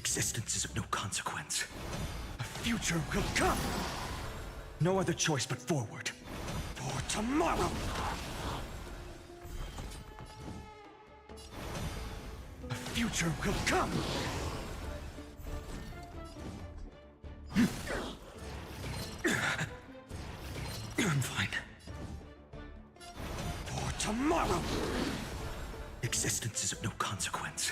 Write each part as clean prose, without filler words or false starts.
Existence is of no consequence. A future will come! No other choice but forward. For tomorrow! A future will come! I'm fine. For tomorrow! Existence is of no consequence.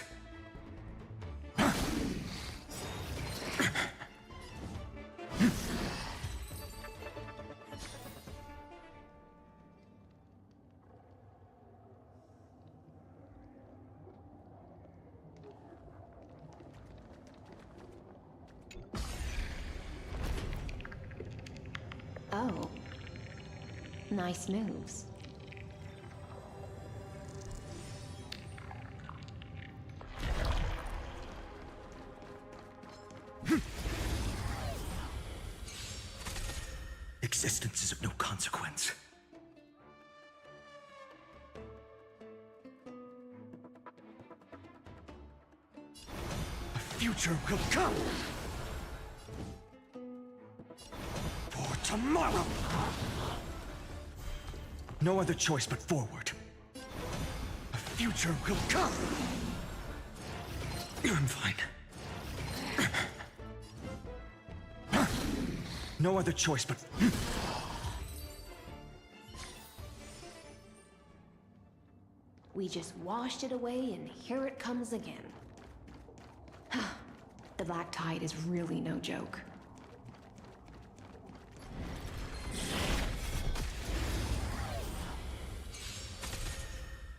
Oh. Nice moves. Existence is of no consequence. A future will come! For tomorrow! No other choice but forward. A future will come! I'm fine. No other choice but... We just washed it away and here it comes again. The Black Tide is really no joke.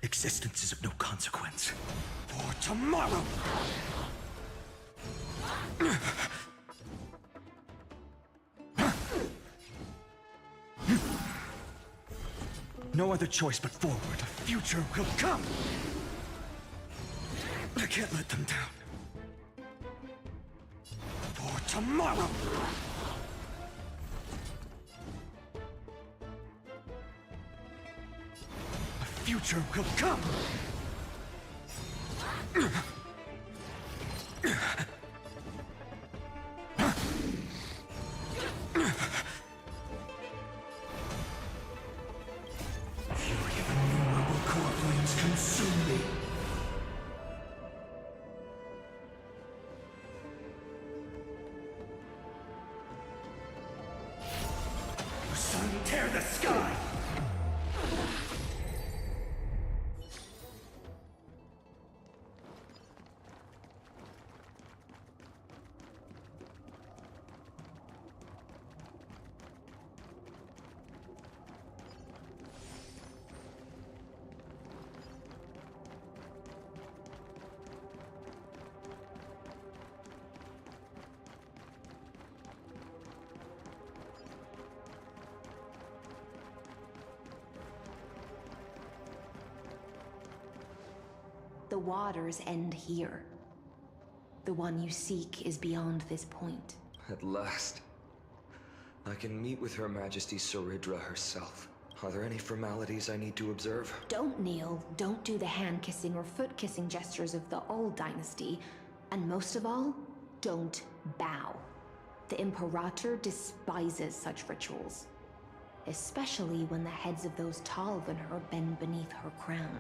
Existence is of no consequence. For tomorrow! No other choice but forward. A future will come! I can't let them down. For tomorrow! A future will come! Consume me. The sun tear the sky. The waters end here. The one you seek is beyond this point. At last. I can meet with Her Majesty Saridra herself. Are there any formalities I need to observe? Don't kneel, don't do the hand-kissing or foot-kissing gestures of the old dynasty, and most of all, don't bow. The Imperator despises such rituals, especially when the heads of those taller than her bend beneath her crown.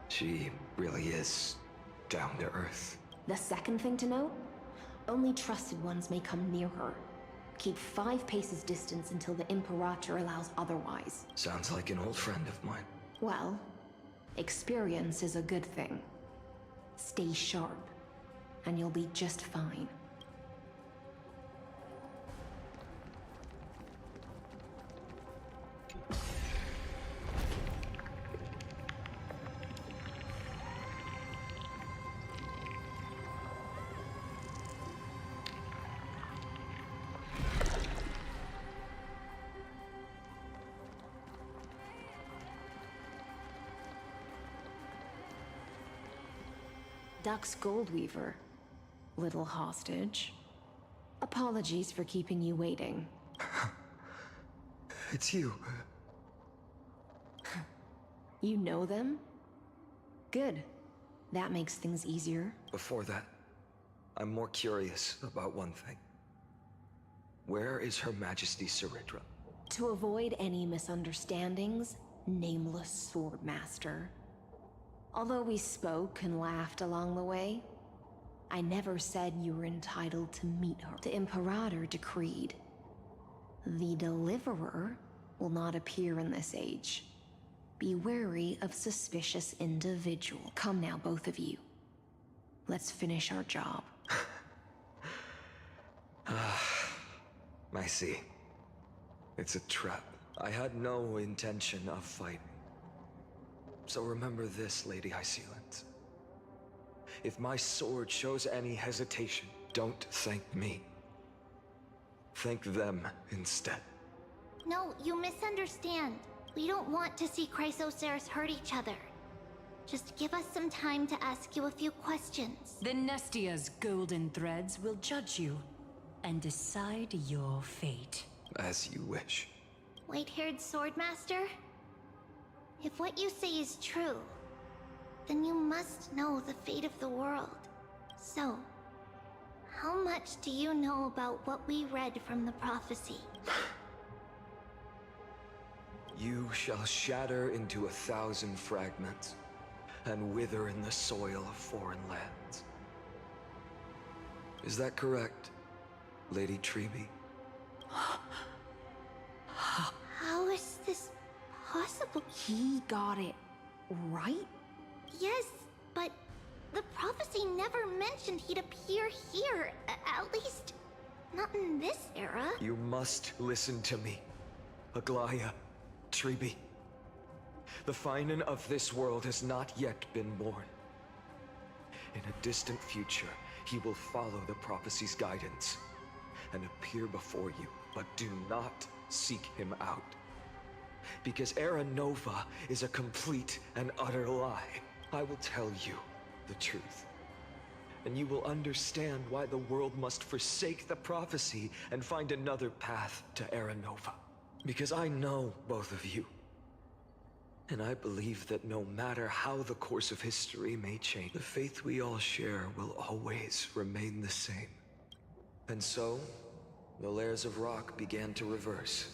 She really is down to earth. The second thing to note, only trusted ones may come near her. Keep 5 paces distance until the Imperator allows otherwise. Sounds like an old friend of mine. Well, experience is a good thing. Stay sharp, and you'll be just fine. Duck's Goldweaver, little hostage. Apologies for keeping you waiting. It's you. You know them? Good. That makes things easier. Before that, I'm more curious about one thing. Where is Her Majesty Saridra? To avoid any misunderstandings, nameless Swordmaster. Although we spoke and laughed along the way, I never said you were entitled to meet her. The Imperator decreed. The Deliverer will not appear in this age. Be wary of suspicious individual. Come now, both of you. Let's finish our job. I see. It's a trap. I had no intention of fighting. So remember this, Lady Hysealant. If my sword shows any hesitation, don't thank me. Thank them instead. No, you misunderstand. We don't want to see Chrysoceres hurt each other. Just give us some time to ask you a few questions. The Nestia's golden threads will judge you and decide your fate. As you wish. White-haired Swordmaster? If what you say is true, then you must know the fate of the world. So, how much do you know about what we read from the prophecy? You shall shatter into 1,000 fragments and wither in the soil of foreign lands. Is that correct, Lady Treeby? How is this possible? He got it right? Yes, but the prophecy never mentioned he'd appear here. At least, not in this era. You must listen to me, Aglaya, Treeby. The Finan of this world has not yet been born. In a distant future, he will follow the prophecy's guidance and appear before you, but do not seek him out. Because Era Nova is a complete and utter lie. I will tell you the truth, and you will understand why the world must forsake the prophecy and find another path to Era Nova. Because I know both of you, and I believe that no matter how the course of history may change, the faith we all share will always remain the same. And so, the layers of rock began to reverse,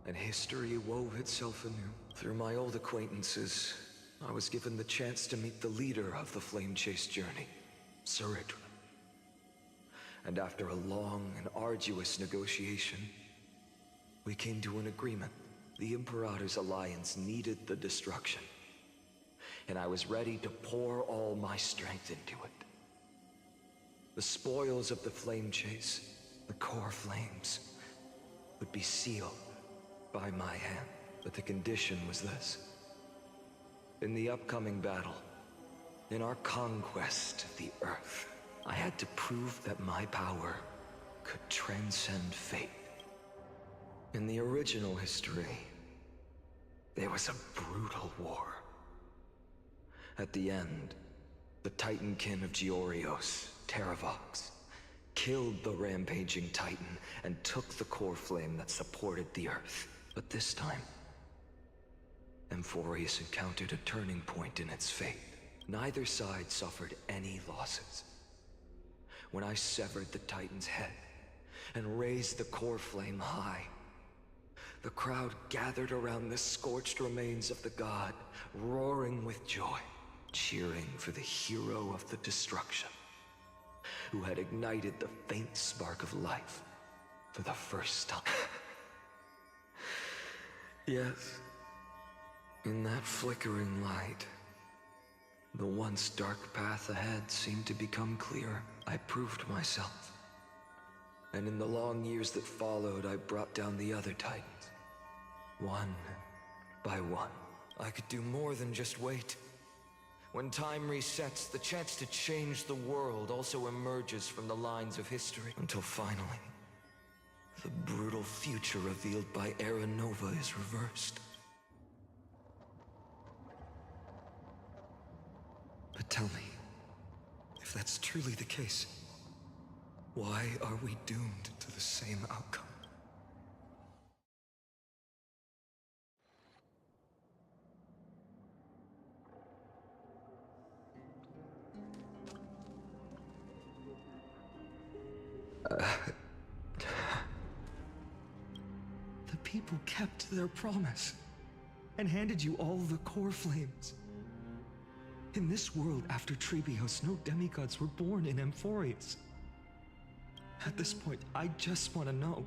and history wove itself anew. Through my old acquaintances, I was given the chance to meet the leader of the Flame Chase journey, Saridra. And after a long and arduous negotiation, we came to an agreement. The Imperator's alliance needed the destruction, and I was ready to pour all my strength into it. The spoils of the Flame Chase, the core flames, would be sealed by my hand. But the condition was this. In the upcoming battle, in our conquest of the Earth, I had to prove that my power could transcend fate. In the original history, there was a brutal war. At the end, the Titankin of Georios, Terravox, killed the rampaging Titan and took the core flame that supported the Earth. But this time, Amphorius encountered a turning point in its fate. Neither side suffered any losses. When I severed the Titan's head and raised the core flame high, the crowd gathered around the scorched remains of the god, roaring with joy, cheering for the hero of the destruction, who had ignited the faint spark of life for the first time. Yes, in that flickering light, the once dark path ahead seemed to become clearer. I proved myself. And in the long years that followed, I brought down the other Titans. One by one. I could do more than just wait. When time resets, the chance to change the world also emerges from the lines of history. Until finally, the brutal future revealed by Era Nova is reversed. But tell me, if that's truly the case, why are we doomed to the same outcome? who kept their promise and handed you all the core flames. In this world after Trebios, no demigods were born in Amphorius. At this point, I just want to know.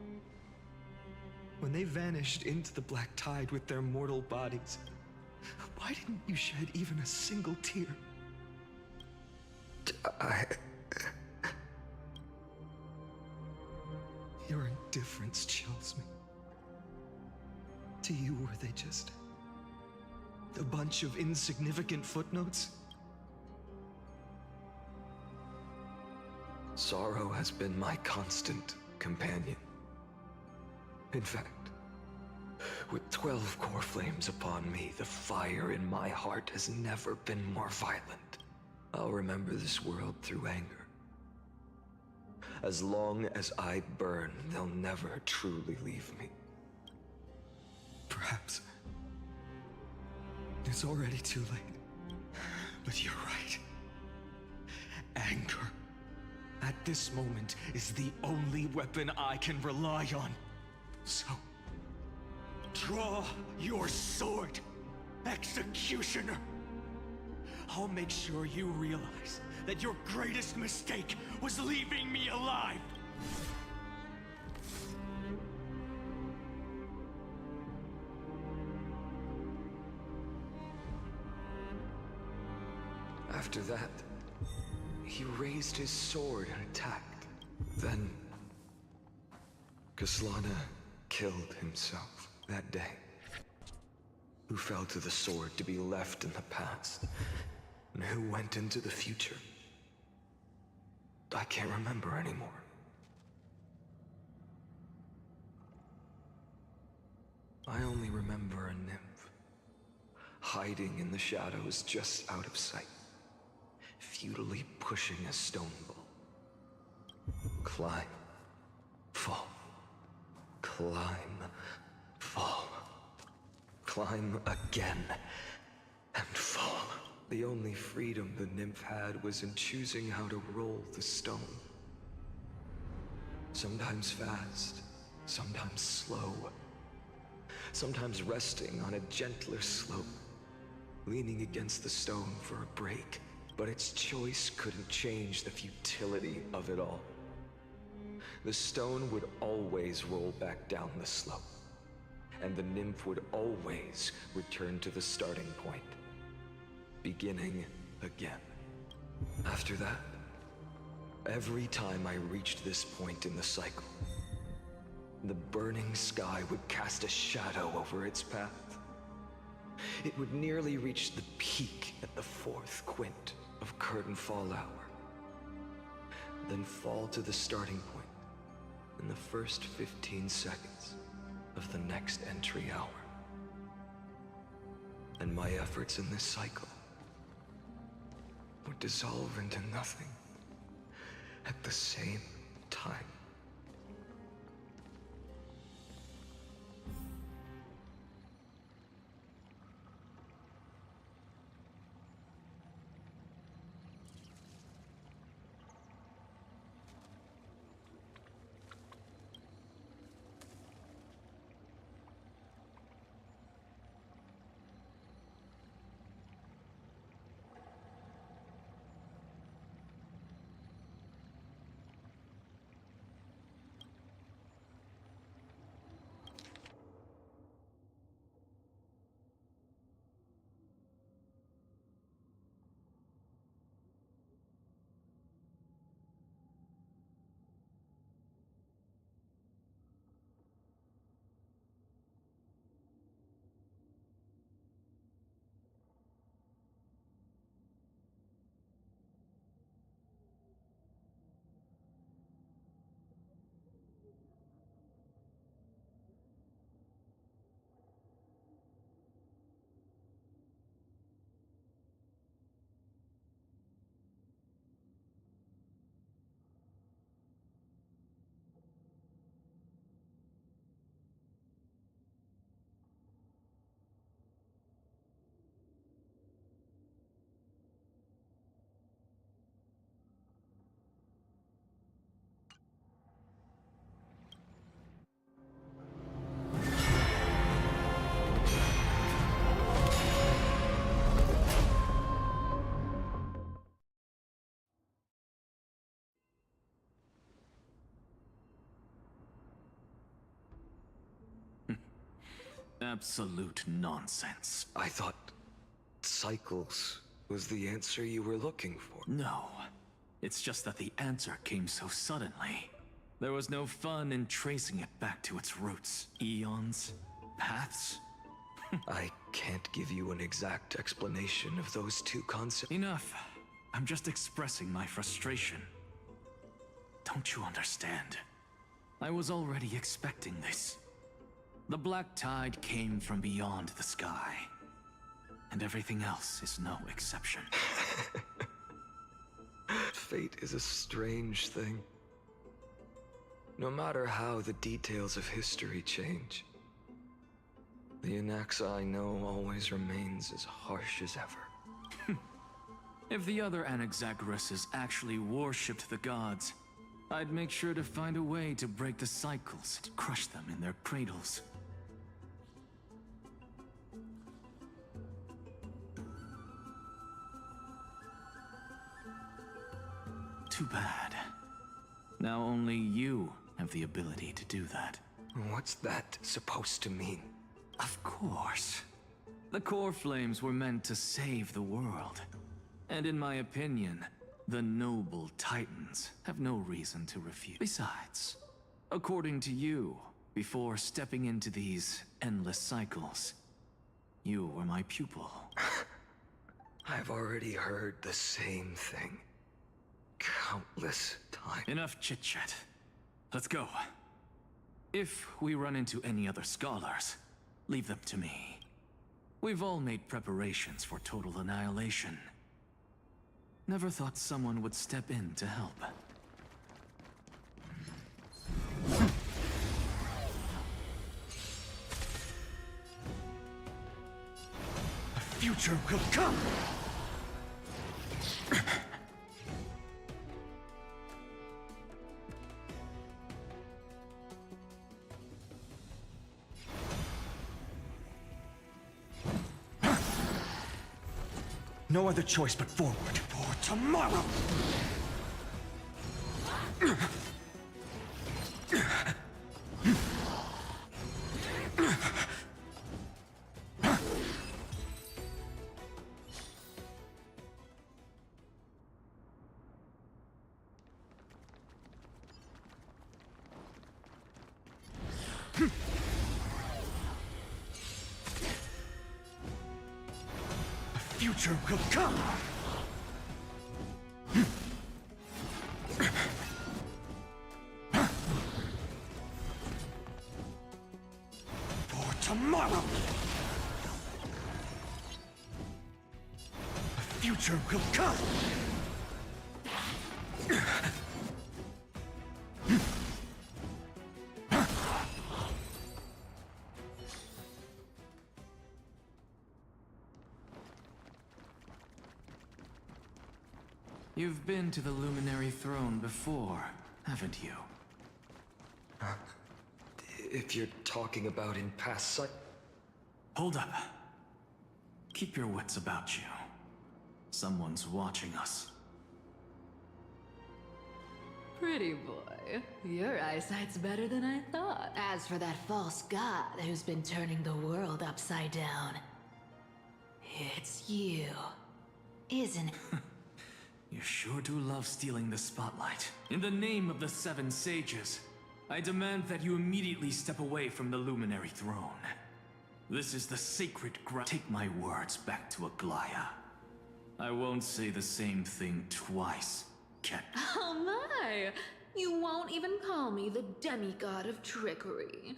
When they vanished into the black tide with their mortal bodies, why didn't you shed even a single tear? Your indifference chills me. To you, were they just a bunch of insignificant footnotes? Sorrow has been my constant companion. In fact, with 12 core flames upon me, the fire in my heart has never been more violent. I'll remember this world through anger. As long as I burn, they'll never truly leave me. Perhaps it's already too late. But you're right. Anger, at this moment, is the only weapon I can rely on. So, draw your sword, Executioner. I'll make sure you realize that your greatest mistake was leaving me alive. After that, he raised his sword and attacked. Then, Kaslana killed himself that day. Who fell to the sword to be left in the past, and who went into the future. I can't remember anymore. I only remember a nymph, hiding in the shadows just out of sight, futilely pushing a stone ball. Climb, fall, climb, fall. Climb again, and fall. The only freedom the nymph had was in choosing how to roll the stone. Sometimes fast, sometimes slow. Sometimes resting on a gentler slope, leaning against the stone for a break. But its choice couldn't change the futility of it all. The stone would always roll back down the slope, and the nymph would always return to the starting point, beginning again. After that, every time I reached this point in the cycle, the burning sky would cast a shadow over its path. It would nearly reach the peak at the 4th quint of curtain fall hour, then fall to the starting point in the first 15 seconds of the next entry hour. And my efforts in this cycle would dissolve into nothing at the same time. Absolute nonsense. I thought cycles was the answer you were looking for. No. It's just that the answer came so suddenly. There was no fun in tracing it back to its roots. Eons? Paths? I can't give you an exact explanation of those two concepts. Enough. I'm just expressing my frustration. Don't you understand? I was already expecting this. The black tide came from beyond the sky. And everything else is no exception. Fate is a strange thing. No matter how the details of history change, the Anaxa I know always remains as harsh as ever. If the other Anaxagoras actually worshipped the gods, I'd make sure to find a way to break the cycles and crush them in their cradles. Too bad. Now only you have the ability to do that. What's that supposed to mean? Of course. The core flames were meant to save the world. And in my opinion, the noble titans have no reason to refuse. Besides, according to you, before stepping into these endless cycles, you were my pupil. I've already heard the same thing countless times. Enough chit-chat. Let's go. If we run into any other scholars, leave them to me. We've all made preparations for total annihilation. Never thought someone would step in to help. A future will come! No other choice but forward for tomorrow! Future will come! For tomorrow! A future will come! You've been to the Luminary Throne before, haven't you? If you're talking about in past Hold up. Keep your wits about you. Someone's watching us. Pretty boy, your eyesight's better than I thought. As for that false god who's been turning the world upside down, it's you, isn't it? You sure do love stealing the spotlight. In the name of the Seven Sages, I demand that you immediately step away from the Luminary Throne. This is the sacred ground. Take my words back to Aglaya. I won't say the same thing twice, Cat. Oh my! You won't even call me the demigod of trickery.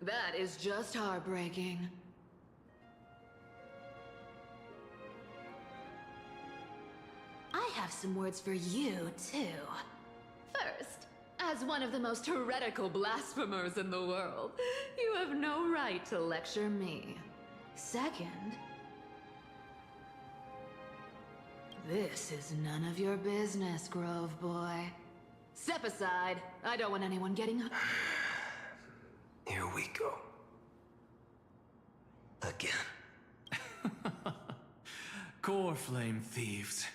That is just heartbreaking. I have some words for you, too. First, as one of the most heretical blasphemers in the world, you have no right to lecture me. Second, this is none of your business, Grove Boy. Step aside. I don't want anyone getting up. Here we go. Again. Core Flame Thieves.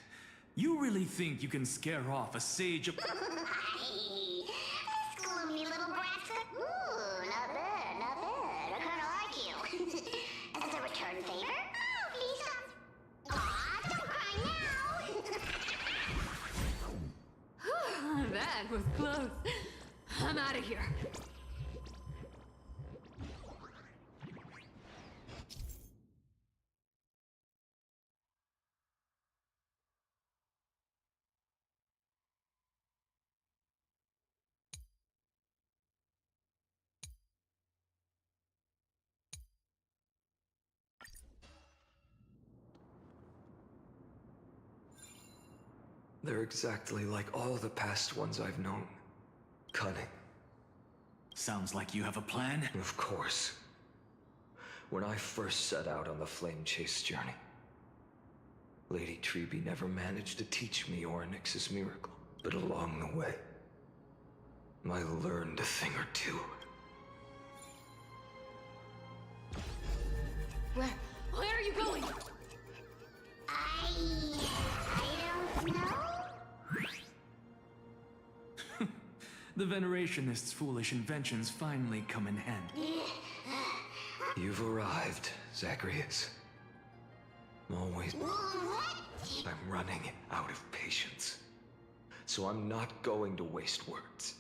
You really think you can scare off a sage of... Gloomy little brat. Ooh, not bad, not bad. I kinda like you. That was close. I'm out of here. They're exactly like all the past ones I've known. Cunning. Sounds like you have a plan. Of course. When I first set out on the flame chase journey, Lady Treby never managed to teach me Orynyx's miracle. But along the way, I learned a thing or two. Where are you going? I don't know. The Venerationists' foolish inventions finally come in handy. You've arrived, Zagreus. Always. I'm running out of patience. So I'm not going to waste words.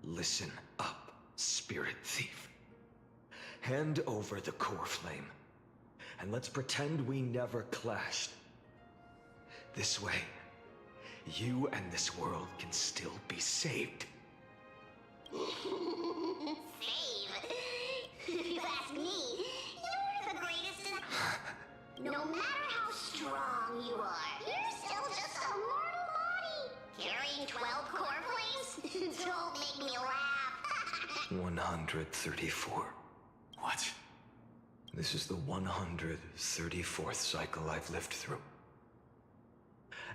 Listen up, Spirit Thief. Hand over the core flame, and let's pretend we never clashed. This way, you and this world can still be saved. Save? If you ask me, you're the greatest in... No matter how strong you are, you're still just a mortal body. Carrying 12 core flames? Don't make me laugh. 134. What? This is the 134th cycle I've lived through.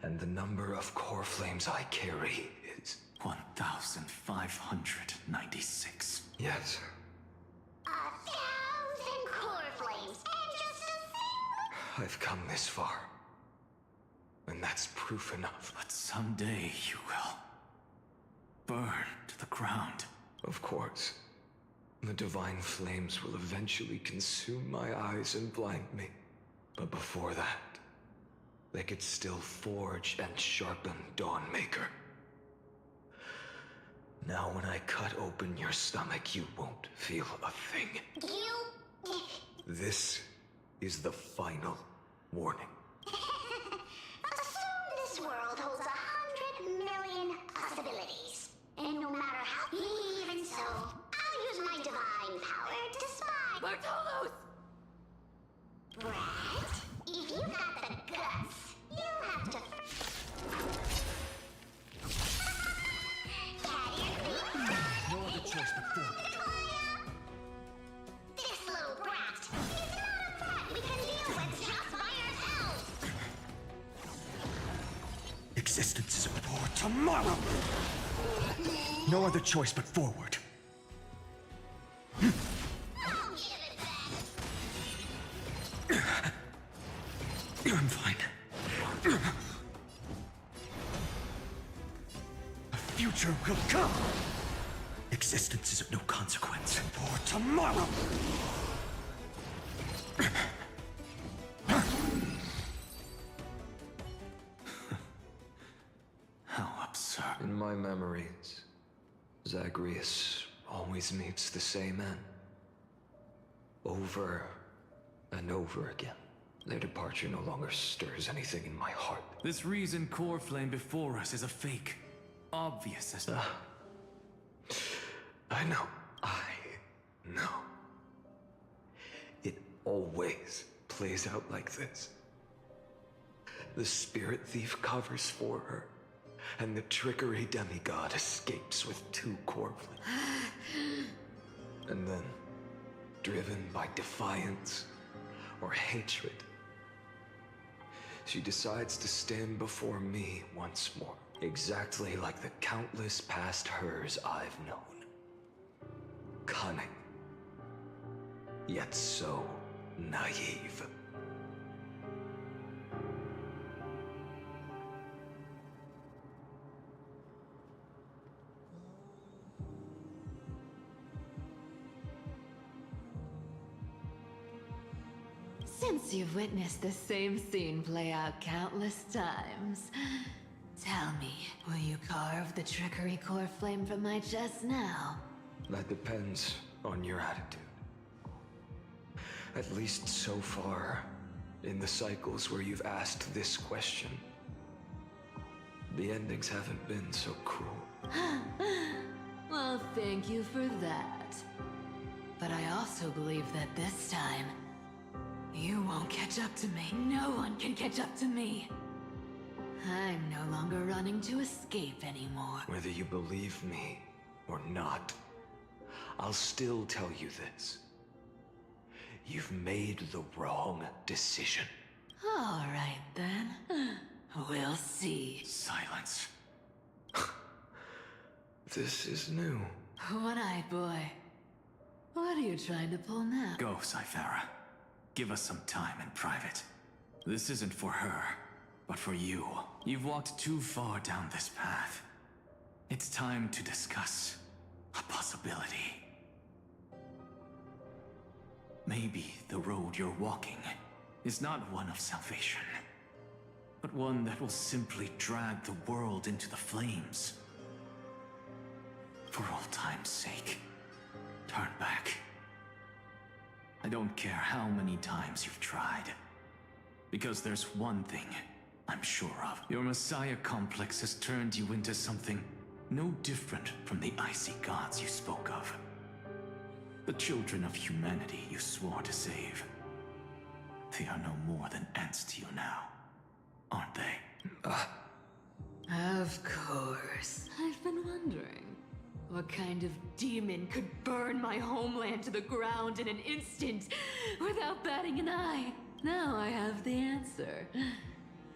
And the number of core flames I carry is... 1,596. Yes. 1,000 core flames, and just a single... I've come this far. And that's proof enough. But someday you will burn to the ground. Of course. The divine flames will eventually consume my eyes and blind me. But before that, they could still forge and sharpen Dawnmaker. Now when I cut open your stomach, you won't feel a thing. You... This is the final warning. Assume this world holds 100 million possibilities. And no matter how... Even so, I'll use my divine power to spy... Bartolos! Brett, if you got the guts, you'll have to... No other choice but forward. This little brat is not a threat we can deal with just by ourselves. Existence is for tomorrow! No other choice but forward. I'll give it back. I'm fine. A future will come! Existence is of no consequence for tomorrow! How absurd. In my memories, Zagreus always meets the same end. Over and over again. Their departure no longer stirs anything in my heart. This reason core flame before us is a fake. Obvious as... I know. It always plays out like this. The Spirit Thief covers for her, and the Trickery Demigod escapes with 2 core flames. And then, driven by defiance or hatred, she decides to stand before me once more, exactly like the countless past hers I've known. Cunning, yet so naive. Since you've witnessed the same scene play out countless times, Tell me, will you carve the trickery core flame from my chest now? That depends on your attitude. At least so far, in the cycles where you've asked this question, the endings haven't been so cruel. Well, thank you for that. But I also believe that this time, you won't catch up to me. No one can catch up to me. I'm no longer running to escape anymore. Whether you believe me or not, I'll still tell you this. You've made the wrong decision. All right, then. We'll see. Silence. This is new. One-eyed boy. What are you trying to pull now? Go, Cythera. Give us some time in private. This isn't for her, but for you. You've walked too far down this path. It's time to discuss a possibility. Maybe the road you're walking is not one of salvation, but one that will simply drag the world into the flames. For old time's sake, turn back. I don't care how many times you've tried, because there's one thing I'm sure of. Your Messiah complex has turned you into something no different from the icy gods you spoke of. The children of humanity you swore to save. They are no more than ants to you now, aren't they? Of course. I've been wondering, what kind of demon could burn my homeland to the ground in an instant without batting an eye? Now I have the answer.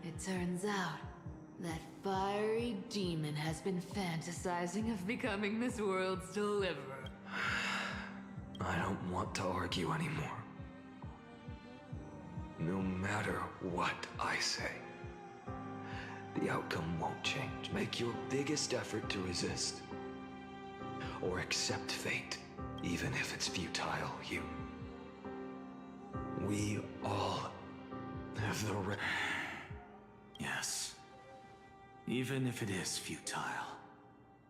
It turns out that fiery demon has been fantasizing of becoming this world's deliverer. I don't want to argue anymore. No matter what I say, the outcome won't change. Make your biggest effort to resist. Or accept fate, even if it's futile, you. We all have the right. Yes. Even if it is futile,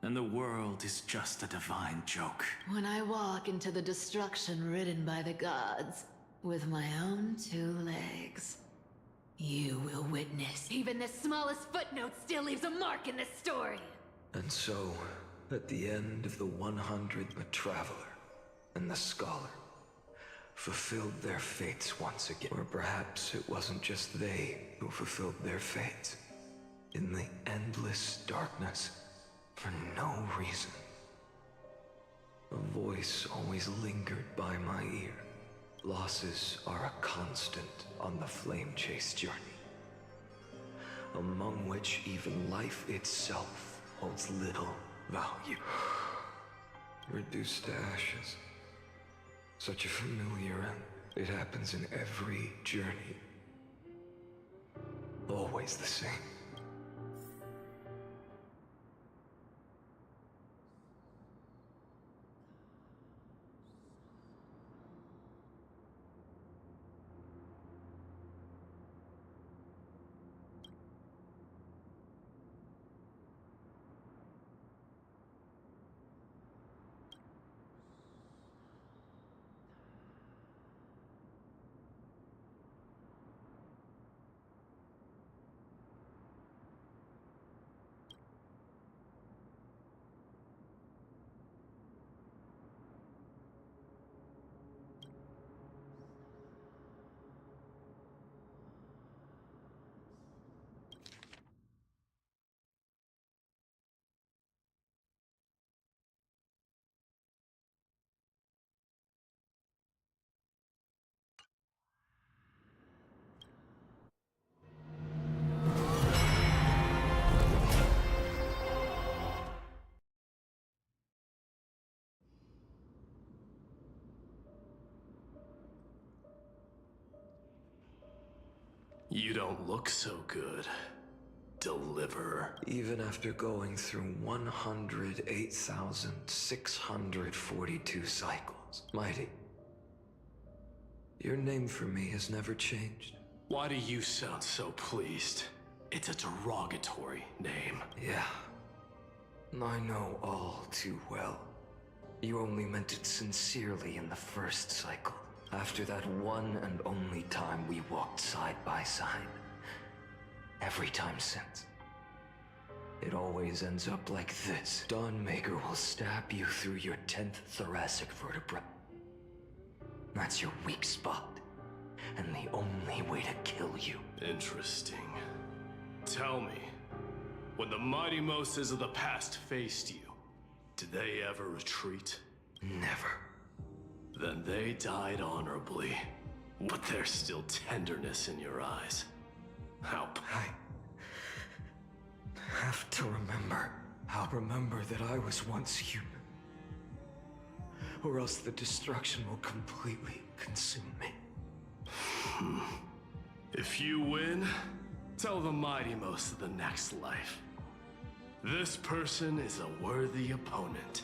and the world is just a divine joke. When I walk into the destruction ridden by the gods, with my own 2 legs, you will witness. Even the smallest footnote still leaves a mark in this story. And so, at the end of the 100, the traveler and the scholar fulfilled their fates once again. Or perhaps it wasn't just they who fulfilled their fates. In the endless darkness, for no reason, a voice always lingered by my ear. Losses are a constant on the flame-chase journey, among which even life itself holds little value. Reduced to ashes. Such a familiar end. It happens in every journey. Always the same. You don't look so good, Deliverer. Even after going through 108,642 cycles. Mighty, your name for me has never changed. Why do you sound so pleased? It's a derogatory name. Yeah. I know all too well. You only meant it sincerely in the first cycle. After that one and only time we walked side by side. Every time since. It always ends up like this. Dawnmaker will stab you through your 10th thoracic vertebra. That's your weak spot. And the only way to kill you. Interesting. Tell me, when the mighty Moses of the past faced you, did they ever retreat? Never. Then they died honorably. But there's still tenderness in your eyes. How I have to remember. I'll remember that I was once human. Or else the destruction will completely consume me. If you win, tell the mighty most of the next life. This person is a worthy opponent.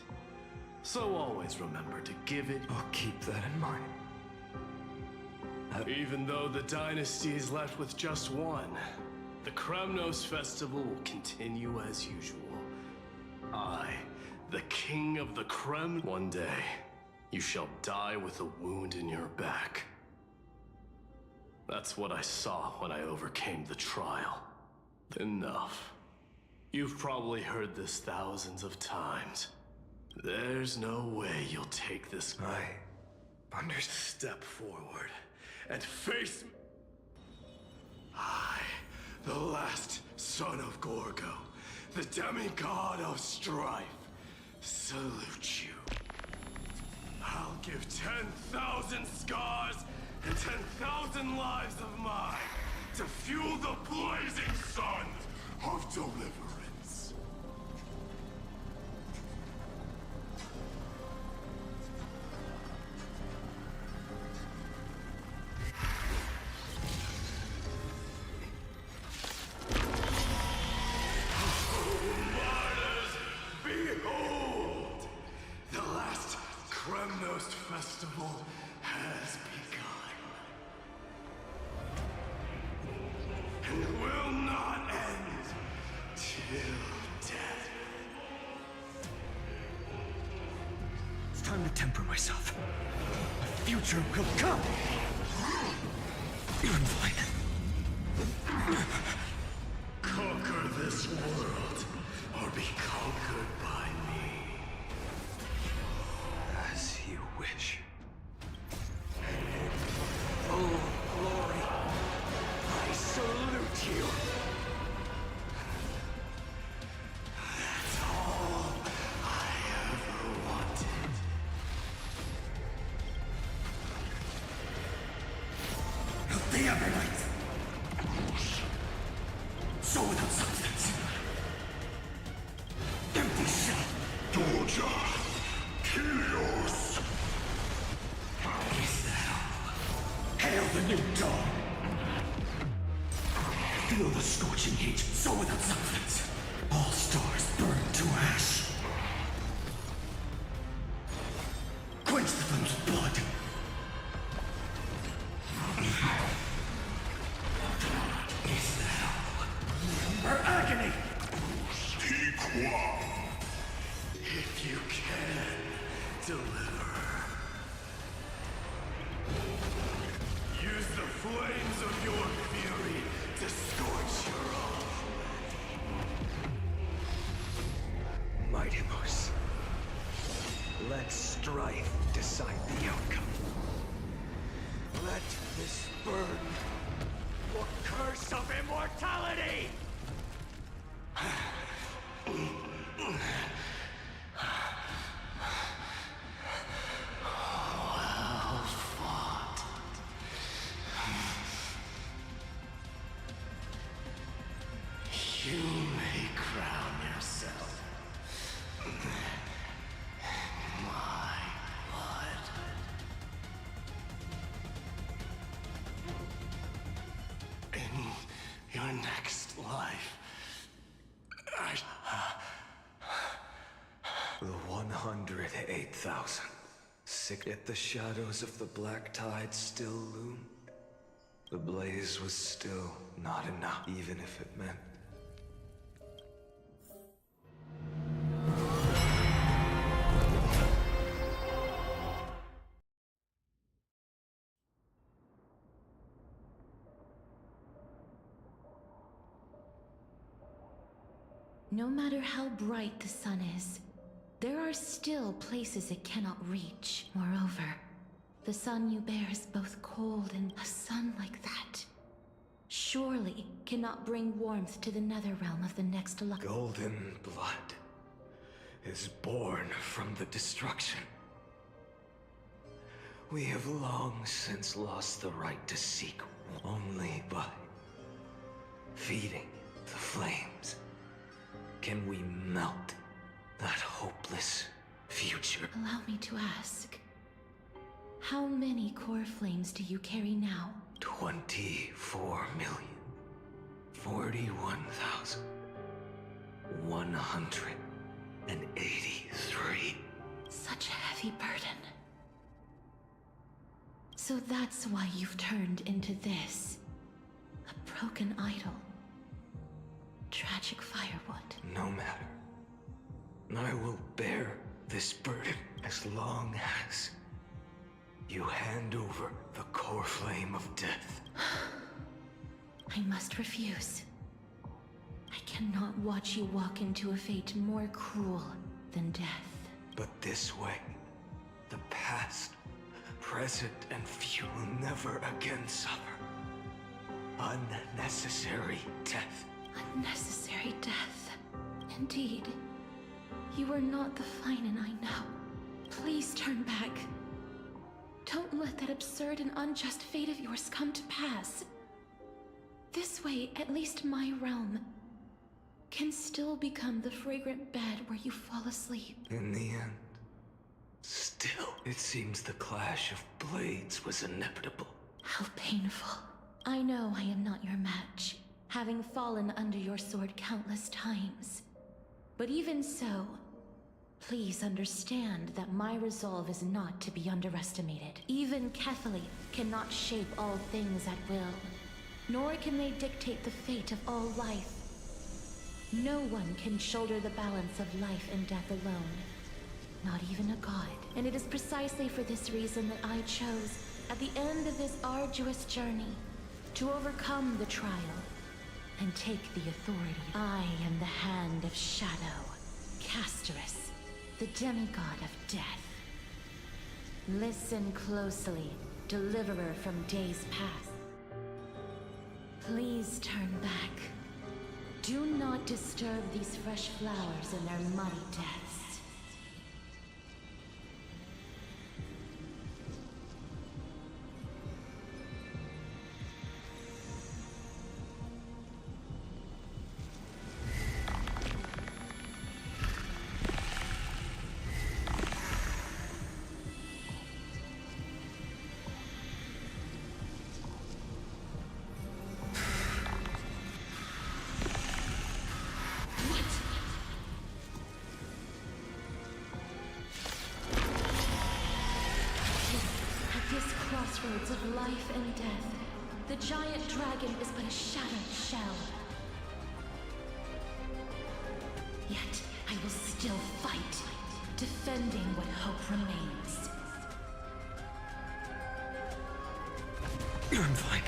So always remember to give it. I'll keep that in mind. Even though the dynasty is left with just one, the Kremnos festival will continue as usual. I, the king of the Krem, one day, you shall die with a wound in your back. That's what I saw when I overcame the trial. Enough. You've probably heard this thousands of times. There's no way you'll take this. I understand. Step forward and face me. I, the last son of Gorgo, the demigod of strife, salute you. I'll give 10,000 scars and 10,000 lives of mine to fuel the blazing sun of deliverance. Behold! The last Kremnos festival has begun. And will not end till death. It's time to temper myself. My future will come. I'm fine. Conquer this world, or be conquered by me. As you wish. Oh, glory. I salute you. That's all I ever wanted. Healthy every night. So without substance. Empty shell. Doja! Kyrios! Is that all? Hail the new dawn! Feel the scorching heat, so without substance. All stars burn to ash. Quench the flames with blood. Is that all? Her agony! If you can deliver. Use the flames of your fury to scorch your own. Mightimos. Let strife decide the outcome. Let this burn your curse of immortality! Well fought. You may crown yourself. My blood. In your next life, The 108,000. Sick yet the shadows of the black tide still loom. The blaze was still not enough, even if it meant... No matter how bright the sun is, there are still places it cannot reach. Moreover, the sun you bear is both cold and a sun like that surely cannot bring warmth to the nether realm of the next life. Golden blood is born from the destruction. We have long since lost the right to seek only by feeding the flames. Can we melt that hopeless future? Allow me to ask, how many core flames do you carry now? 24,041,183. Such a heavy burden. So that's why you've turned into this. A broken idol. Tragic firewood. No matter. I will bear this burden as long as you hand over the core flame of death. I must refuse. I cannot watch you walk into a fate more cruel than death. But this way, the past, present, and future will never again suffer unnecessary death. Unnecessary death. Indeed. You are not the Feinen I know. Please turn back. Don't let that absurd and unjust fate of yours come to pass. This way, at least my realm can still become the fragrant bed where you fall asleep. In the end, still, it seems the clash of blades was inevitable. How painful. I know I am not your match, having fallen under your sword countless times. But even so, please understand that my resolve is not to be underestimated. Even Kethley cannot shape all things at will, nor can they dictate the fate of all life. No one can shoulder the balance of life and death alone, not even a god. And it is precisely for this reason that I chose, at the end of this arduous journey, to overcome the trial and take the authority. I am the Hand of Shadow, Casterus, the demigod of death. Listen closely, deliverer from days past. Please turn back. Do not disturb these fresh flowers in their muddy deaths. Crossroads of life and death, the giant dragon is but a shattered shell. Yet, I will still fight, defending what hope remains. I'm fine.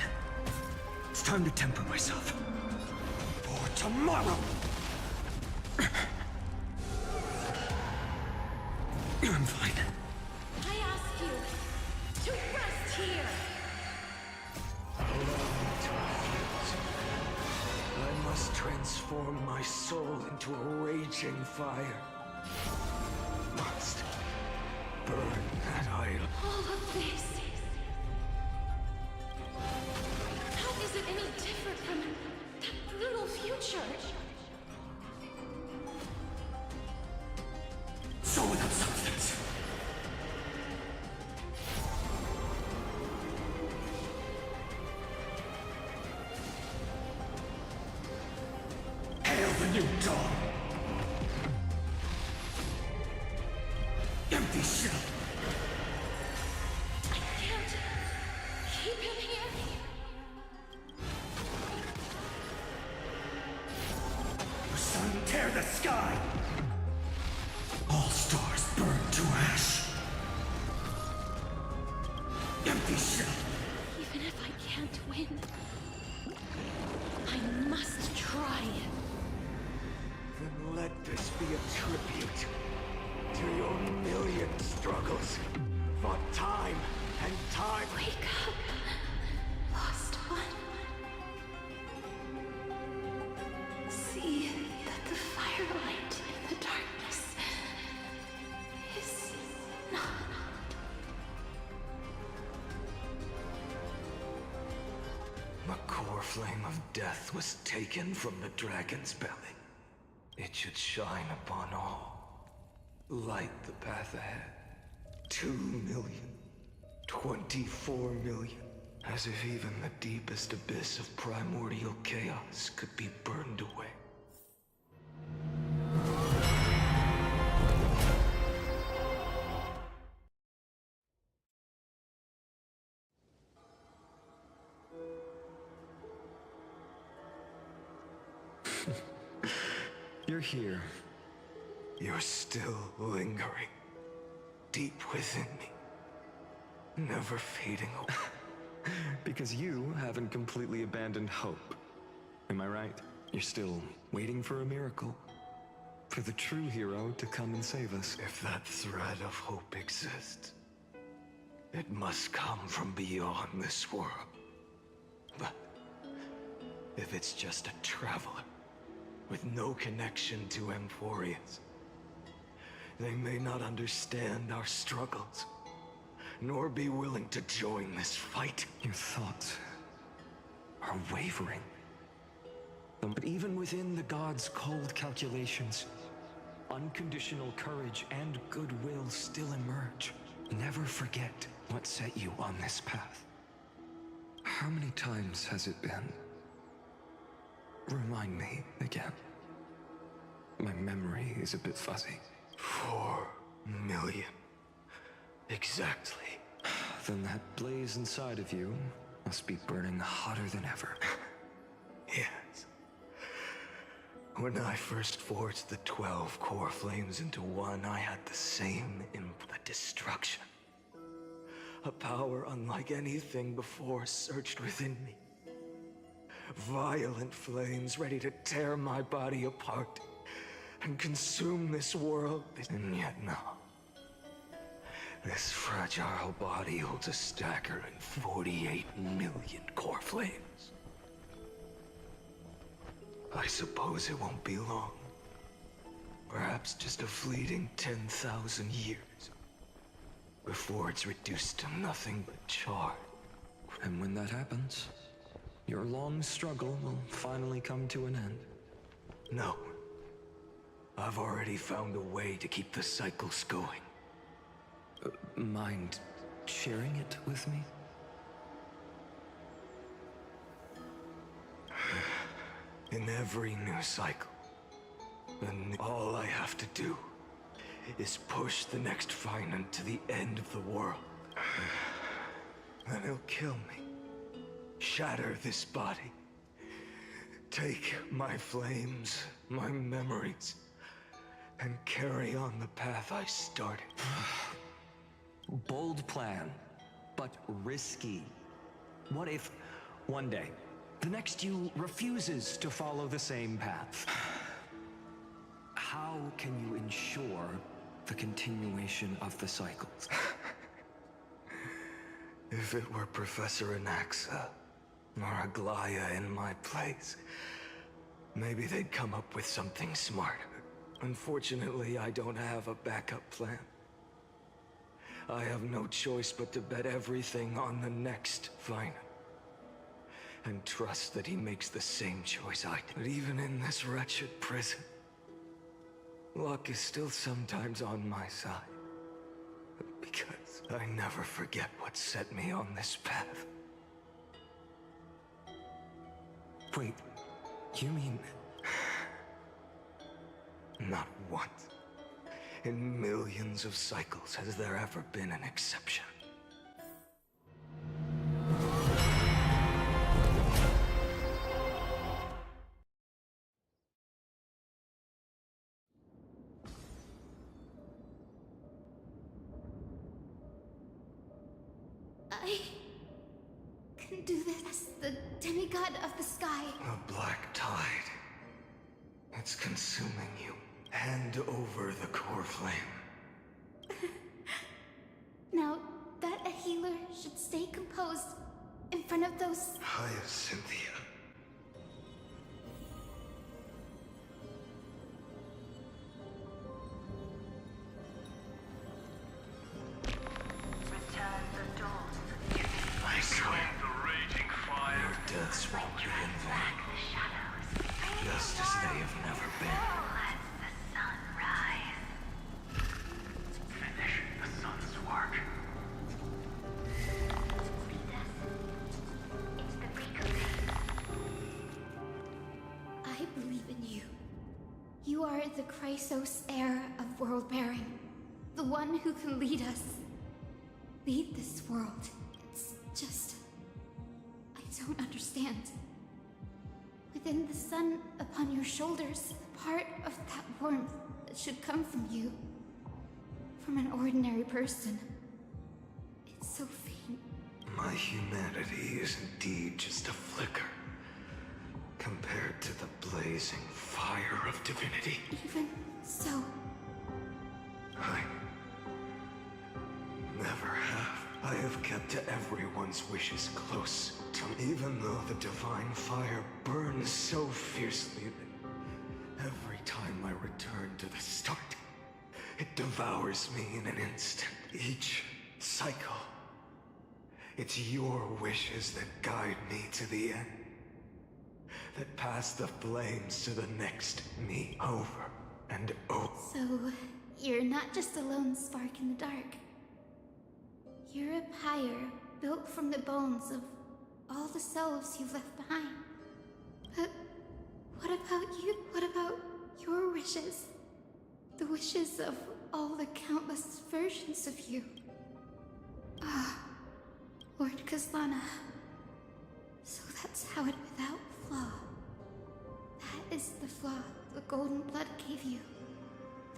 It's time to temper myself. For tomorrow! I'm fine. I ask you to rest here! Allow me to refuse. I must transform my soul into a raging fire. Must burn that idol. All of this. How is it any different from that brutal future? So without substance. Hail the new dawn! Empty shell! I can't keep him here. the sky! All stars burn to ash. Empty shell. Even if I can't win, I must try. Then let this be a tribute to your million struggles. For time and time. Wake up, lost one. See that the firelight in the darkness is not. The core flame of death was taken from the dragon's belly. It should shine upon all. Light the path ahead. 2 million. 24 million. As if even the deepest abyss of primordial chaos could be burned away. You're here. You're still lingering. Deep within me. Never fading away. Because you haven't completely abandoned hope. Am I right? You're still waiting for a miracle. For the true hero to come and save us. If that thread of hope exists, it must come from beyond this world. But if it's just a traveler with no connection to Emphorius, they may not understand our struggles, nor be willing to join this fight. Your thoughts are wavering. But even within the gods' cold calculations, unconditional courage and goodwill still emerge. Never forget what set you on this path. How many times has it been? Remind me again. My memory is a bit fuzzy. 4 million. Exactly. Then that blaze inside of you must be burning hotter than ever. Yes. When I first forged the 12 core flames into one, I had the same the destruction. A power unlike anything before surged within me. Violent flames ready to tear my body apart and consume this world. And yet now, this fragile body holds a staggering 48 million core flames. I suppose it won't be long. Perhaps just a fleeting 10,000 years before it's reduced to nothing but charred. And when that happens, your long struggle will finally come to an end. No. I've already found a way to keep the cycles going. Mind sharing it with me? In every new cycle, and all I have to do is push the next Finite to the end of the world. Then he'll kill me, shatter this body, take my flames, my memories, and carry on the path I started. Bold plan, but risky. What if, one day, the next you refuses to follow the same path? How can you ensure the continuation of the cycles? If it were Professor Anaxa or Aglaya in my place, maybe they'd come up with something smart. Unfortunately, I don't have a backup plan. I have no choice but to bet everything on the next Finite. And trust that he makes the same choice I did. But even in this wretched prison, luck is still sometimes on my side. Because I never forget what set me on this path. Wait, you mean... Not once, in millions of cycles, has there ever been an exception. do this as the demigod of the sky. A black tide. It's consuming you. Hand over the core flame. Now, that a healer should stay composed in front of those... Hyacinthia. I swear, The raging fire. your deaths won't be in vain. Just as they have never been. Finish the sun's work. I believe in you. You are the Chrysos heir of world bearing. The one who can lead us. Lead this world. It's just... I don't understand. Within the sun upon your shoulders, part of that warmth that should come from you. From an ordinary person. It's so faint. My humanity is indeed just a flicker. Compared to the blazing fire of divinity. Even so, I never have. I have kept to everyone's wishes close to me, even though the divine fire burns so fiercely that every time I return to the start, it devours me in an instant. Each cycle, it's your wishes that guide me to the end. That pass the flames to the next me over and over. so you're not just a lone spark in the dark. You're a pyre built from the bones of all the selves you've left behind. But what about you? What about your wishes? The wishes of all the countless versions of you. Ah, Lord Kazlana. So that's how it without flaw. That is the flaw the golden blood gave you.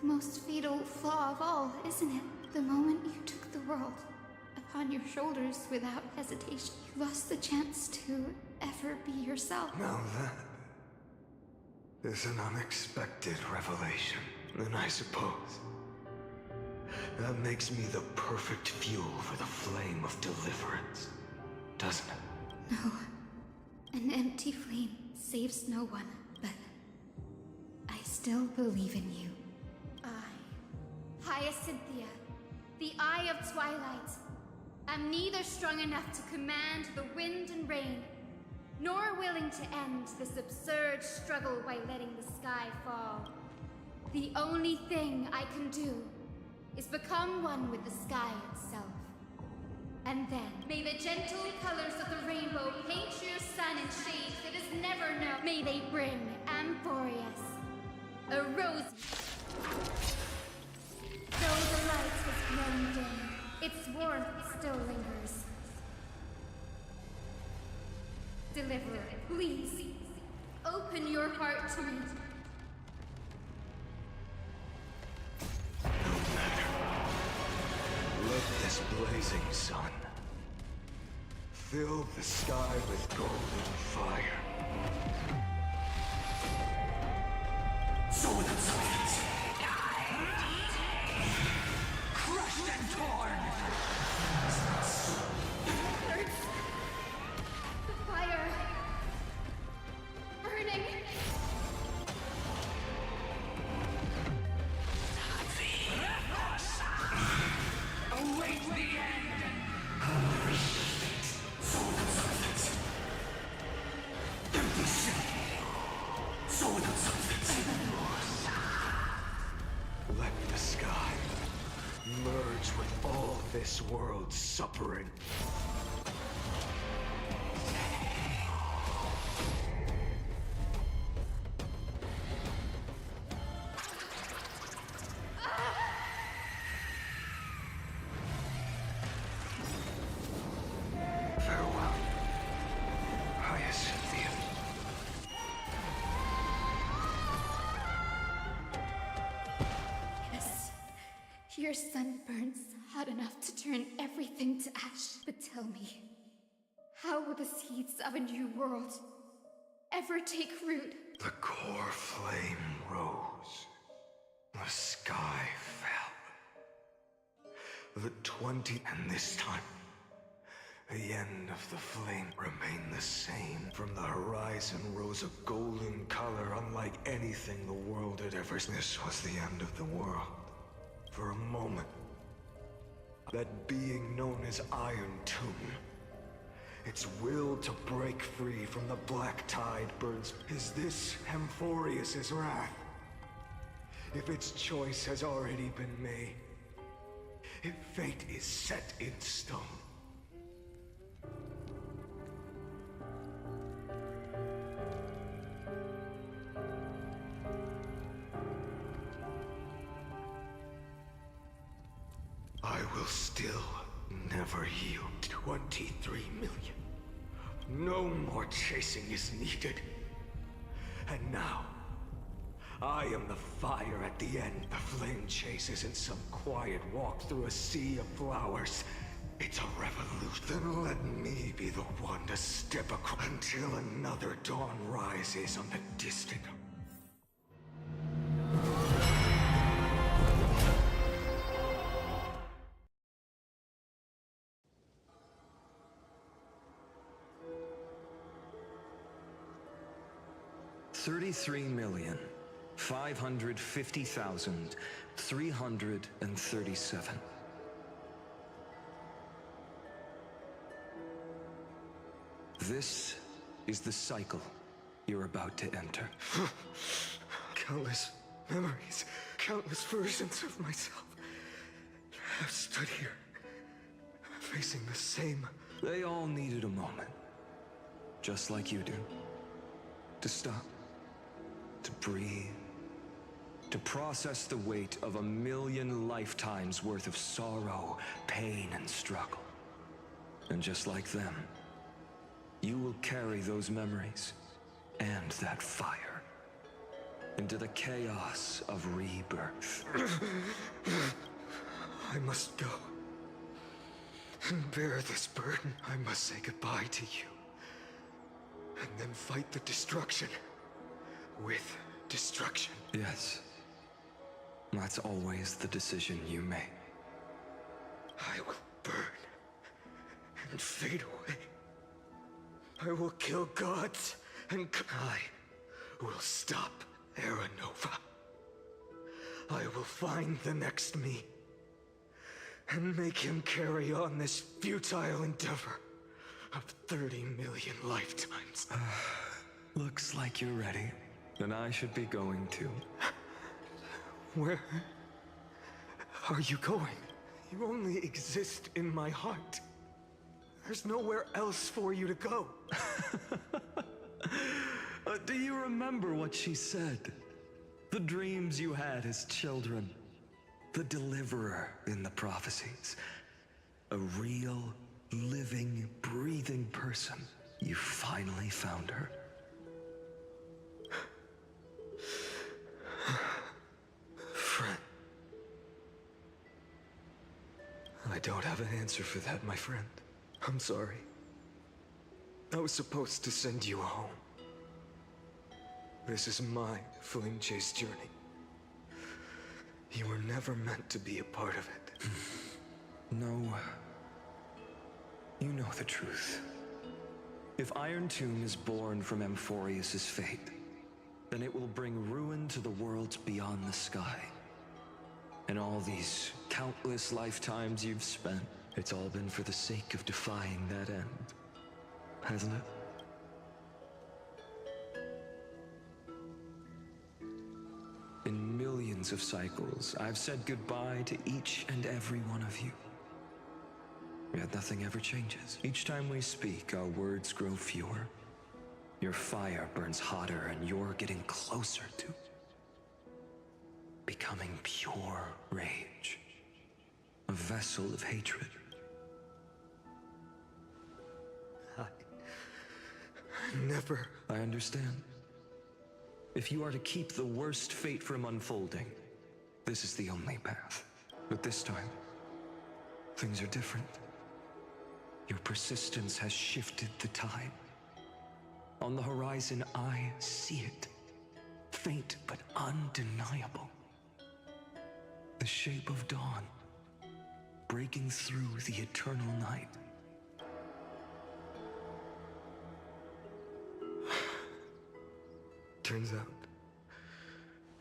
The most fatal flaw of all, isn't it? The moment you took the world upon your shoulders without hesitation, you lost the chance to ever be yourself. Now that is an unexpected revelation. Then I suppose that makes me the perfect fuel for the flame of deliverance, doesn't it? No. An empty flame saves no one, but I still believe in you. I, Hyacinthia, the Eye of Twilight, am neither strong enough to command the wind and rain, nor willing to end this absurd struggle by letting the sky fall. The only thing I can do is become one with the sky itself. And then, may the gentle colors of the rainbow paint your sun in shades it has never known. May they bring Amphorius a rosy. Though the light has grown dim, its warmth still lingers. Deliverer, please, open your heart to me. No matter. Let this blazing sun fill the sky with golden fire. So without substance. Crushed and torn. Hurts. The fire. Burning. Await the end. So without substance. Empty shell. So without substance. Let the sky merge with all this world's suffering. Farewell, Hyacinthia. Yes, your sun burns hot enough to turn everything to ash. But tell me, How will the seeds of a new world ever take root? The core flame rose. The sky fell. The 20, and this time, the end of the flame remained the same. From the horizon rose a golden color unlike anything the world had ever seen. This was the end of the world. For a moment, that being known as Iron Tomb, its will to break free from the black tide burns. Is this Amphorius's wrath? If its choice has already been made, if fate is set in stone, I will still never yield. 23 million. No more chasing is needed. And now, I am the fire at the end. The flame chase isn't some quiet walk through a sea of flowers. It's a revolution. Then let me be the one to step across until another dawn rises on the distant. $33,550,337. This is the cycle you're about to enter. Countless memories, countless versions of myself have stood here, facing the same. They all needed a moment, just like you do. To stop, to breathe, to process the weight of 1,000,000 lifetimes worth of sorrow, pain, and struggle. And just like them, you will carry those memories and that fire into the chaos of rebirth. I must go and bear this burden. I must say goodbye to you. And then fight the destruction with destruction. Yes. That's always the decision you make. I will burn and fade away. I will kill gods and I will stop Aranova. I will find the next me and make him carry on this futile endeavor of 30 million lifetimes. Looks like you're ready. Then I should be going too. Where are you going? You only exist in my heart. There's nowhere else for you to go. Do you remember what she said? The dreams you had as children. The deliverer in the prophecies. A real, living, breathing person. You finally found her. Friend. I don't have an answer for that, my friend. I'm sorry. I was supposed to send you home. This is my flame chase journey. You were never meant to be a part of it. No. You know the truth. If Iron Tomb is born from Amphorius's fate, then it will bring ruin to the worlds beyond the sky. And all these countless lifetimes you've spent, it's all been for the sake of defying that end, hasn't it? In millions of cycles, I've said goodbye to each and every one of you. Yet nothing ever changes. Each time we speak, our words grow fewer. Your fire burns hotter, and you're getting closer to becoming pure rage. A vessel of hatred. I understand. If you are to keep the worst fate from unfolding, this is the only path. But this time, things are different. Your persistence has shifted the tide. On the horizon, I see it. Faint but undeniable. The shape of dawn, breaking through the eternal night. Turns out,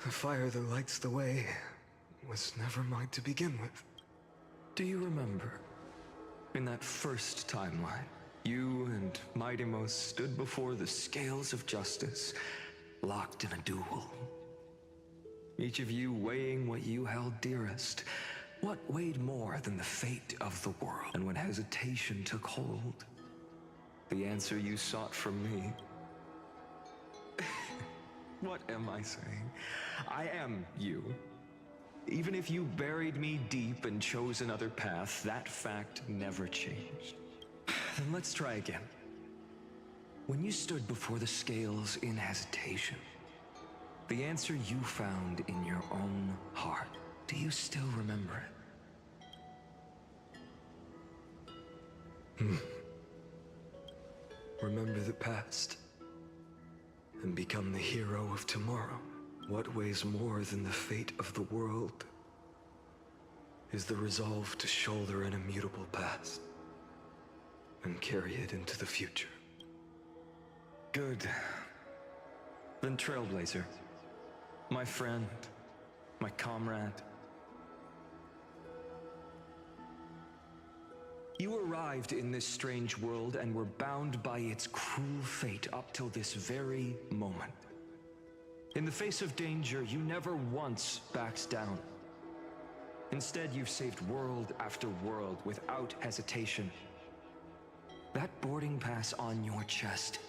the fire that lights the way was never mine to begin with. Do you remember, in that first timeline, you and Mightymost stood before the scales of justice, locked in a duel? Each of you weighing what you held dearest. What weighed more than the fate of the world? And when hesitation took hold, the answer you sought from me. What am I saying? I am you. Even if you buried me deep and chose another path, that fact never changed. Then let's try again. When you stood before the scales in hesitation, the answer you found in your own heart, do you still remember it? Remember the past and become the hero of tomorrow. What weighs more than the fate of the world is the resolve to shoulder an immutable past and carry it into the future. Good. Then Trailblazer, my friend, my comrade. You arrived in this strange world and were bound by its cruel fate up till this very moment. In the face of danger, you never once backed down. Instead, you've saved world after world without hesitation. That boarding pass on your chest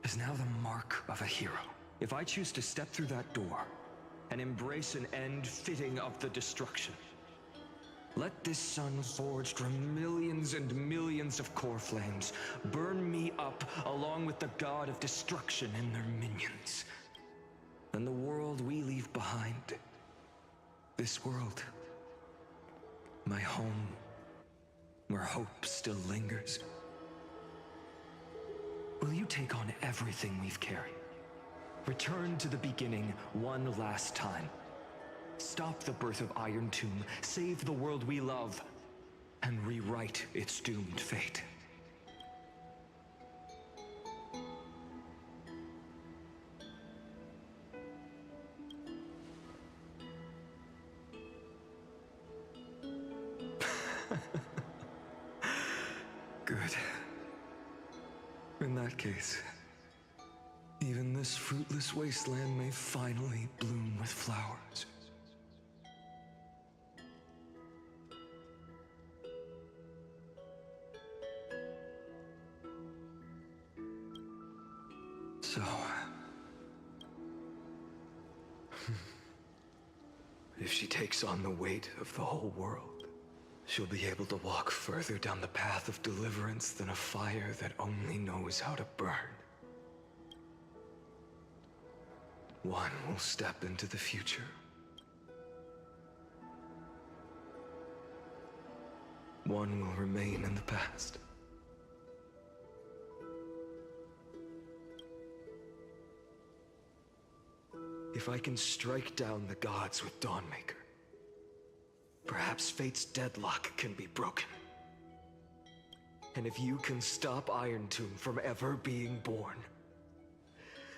is now the mark of a hero. If I choose to step through that door and embrace an end fitting of the destruction, let this sun forged from millions and millions of core flames burn me up along with the god of destruction and their minions. Then the world we leave behind, this world, my home, where hope still lingers. Will you take on everything we've carried? Return to the beginning one last time. Stop the birth of Iron Tomb, save the world we love, and rewrite its doomed fate. Good. In that case, even this fruitless wasteland may finally bloom with flowers. So, if she takes on the weight of the whole world, she'll be able to walk further down the path of deliverance than a fire that only knows how to burn. One will step into the future. One will remain in the past. If I can strike down the gods with Dawnmaker, perhaps fate's deadlock can be broken. And if you can stop Iron Tomb from ever being born,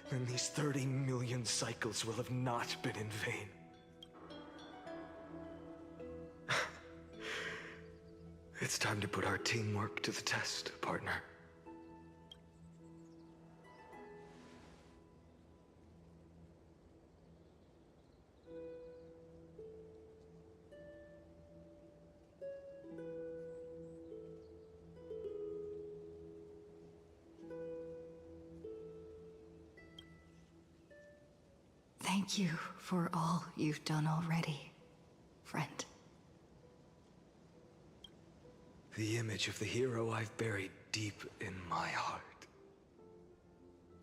then these 30 million cycles will have not been in vain. It's time to put our teamwork to the test, partner. Thank you for all you've done already, friend. The image of the hero I've buried deep in my heart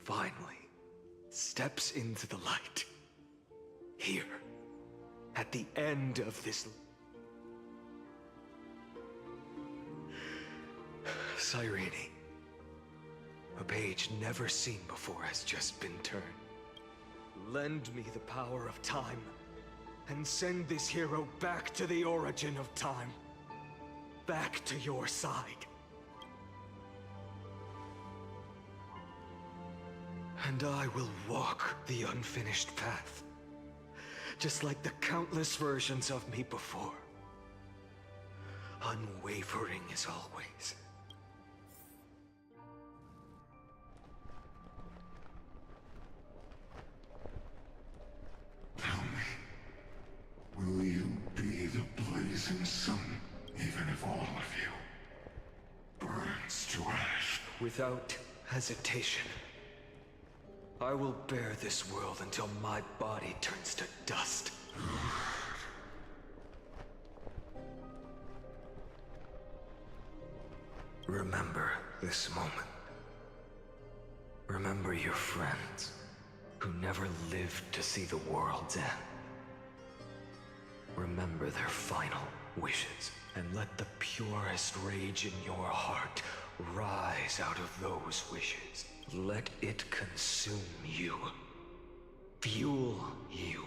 finally steps into the light. Here, at the end of this... Cyrene. A page never seen before has just been turned. Lend me the power of time, and send this hero back to the origin of time. Back to your side. And I will walk the unfinished path, just like the countless versions of me before. Unwavering as always. Tell me, will you be the blazing sun, even if all of you burns to ash? Without hesitation. I will bear this world until my body turns to dust. Remember this moment. Remember your friends, who never lived to see the world's end. Remember their final wishes, and let the purest rage in your heart rise out of those wishes. Let it consume you. Fuel you.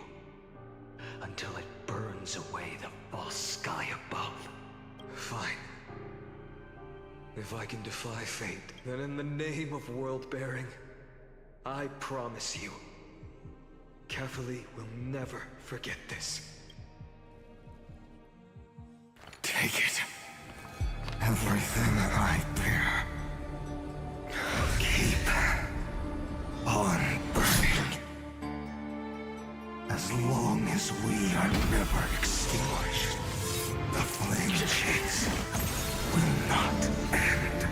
Until it burns away the false sky above. Fine. If I can defy fate, then in the name of world-bearing, I promise you, Kefali will never forget this. Take it. Everything I bear. Keep on burning. As long as we are never extinguished, the flame chase will not end.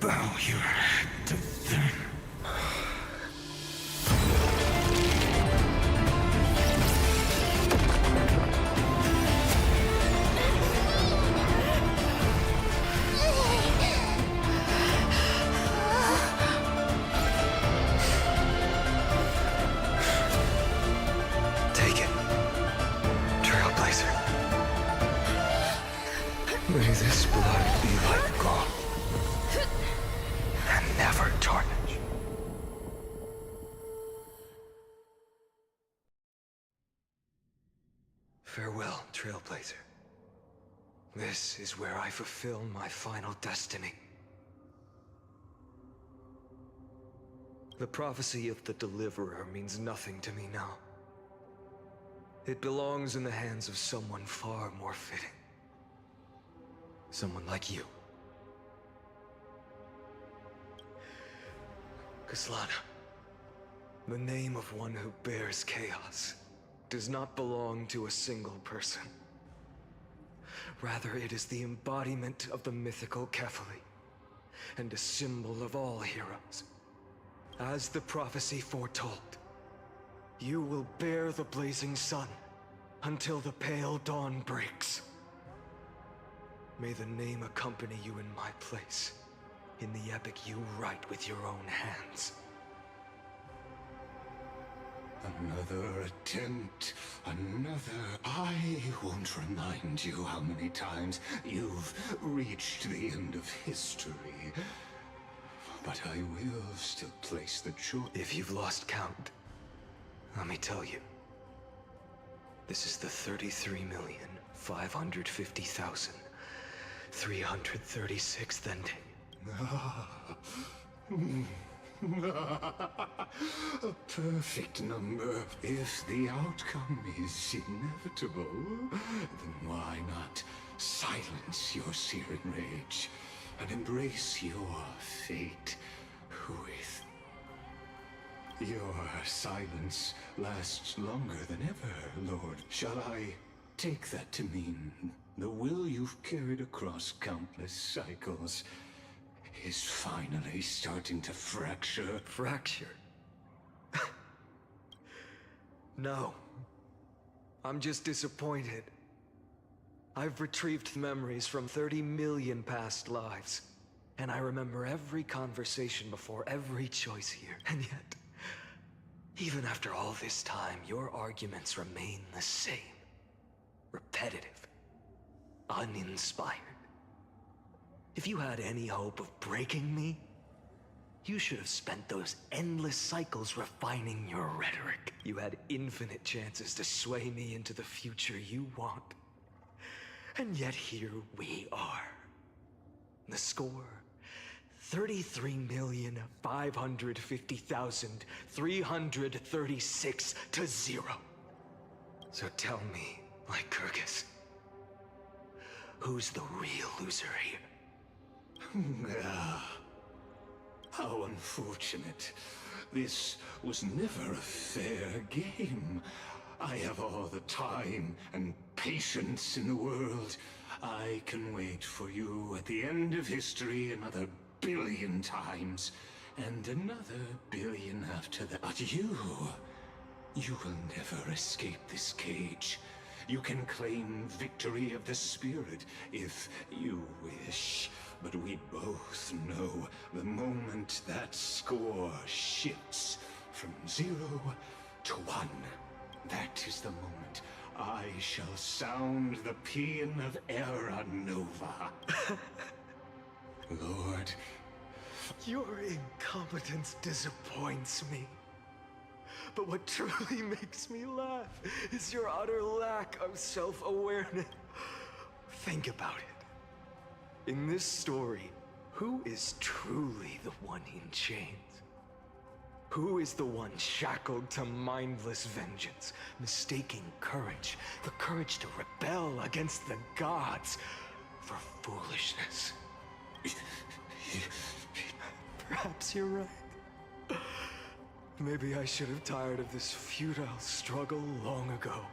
Bow your head to them. Take it, Trailblazer. May this blood be like gold. And never tarnish. Farewell, Trailblazer. This is where I fulfill my final destiny. The prophecy of the Deliverer means nothing to me now. It belongs in the hands of someone far more fitting. Someone like you. Kaslana, the name of one who bears chaos does not belong to a single person. Rather, it is the embodiment of the mythical Kefali, and a symbol of all heroes. As the prophecy foretold, you will bear the blazing sun until the pale dawn breaks. May the name accompany you in my place, in the epic you write with your own hands. Another attempt, another. I won't remind you how many times you've reached the end of history. But I will still place the choice. If you've lost count, let me tell you. This is the 33,550,336th ending. A perfect number. If the outcome is inevitable, then why not silence your searing rage and embrace your fate with... Your silence lasts longer than ever, Lord. Shall I take that to mean the will you've carried across countless cycles is finally starting to fracture. Fracture? No. I'm just disappointed. I've retrieved memories from 30 million past lives, and I remember every conversation before every choice here. And yet, even after all this time, your arguments remain the same. Repetitive. Uninspired. If you had any hope of breaking me, you should have spent those endless cycles refining your rhetoric. You had infinite chances to sway me into the future you want. And yet here we are. The score, 33,550,336 to 0. So tell me, Lycurgus, who's the real loser here? How unfortunate. This was never a fair game. I have all the time and patience in the world. I can wait for you at the end of history another billion times, and another billion after that. But you will never escape this cage. You can claim victory of the spirit if you wish. But we both know the moment that score shifts from 0 to 1, that is the moment I shall sound the paean of Era Nova. Lord, Your incompetence disappoints me. But what truly makes me laugh is your utter lack of self-awareness. Think about it. In this story, who is truly the one in chains? Who is the one shackled to mindless vengeance, mistaking courage, the courage to rebel against the gods, for foolishness? Perhaps you're right. Maybe I should have tired of this futile struggle long ago.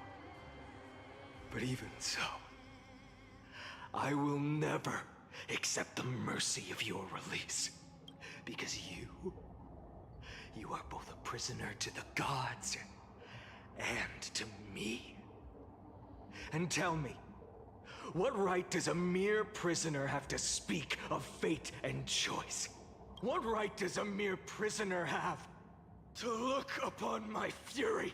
But even so, I will never accept the mercy of your release. Because you are both a prisoner to the gods and to me. And tell me, what right does a mere prisoner have to speak of fate and choice? What right does a mere prisoner have to look upon my fury?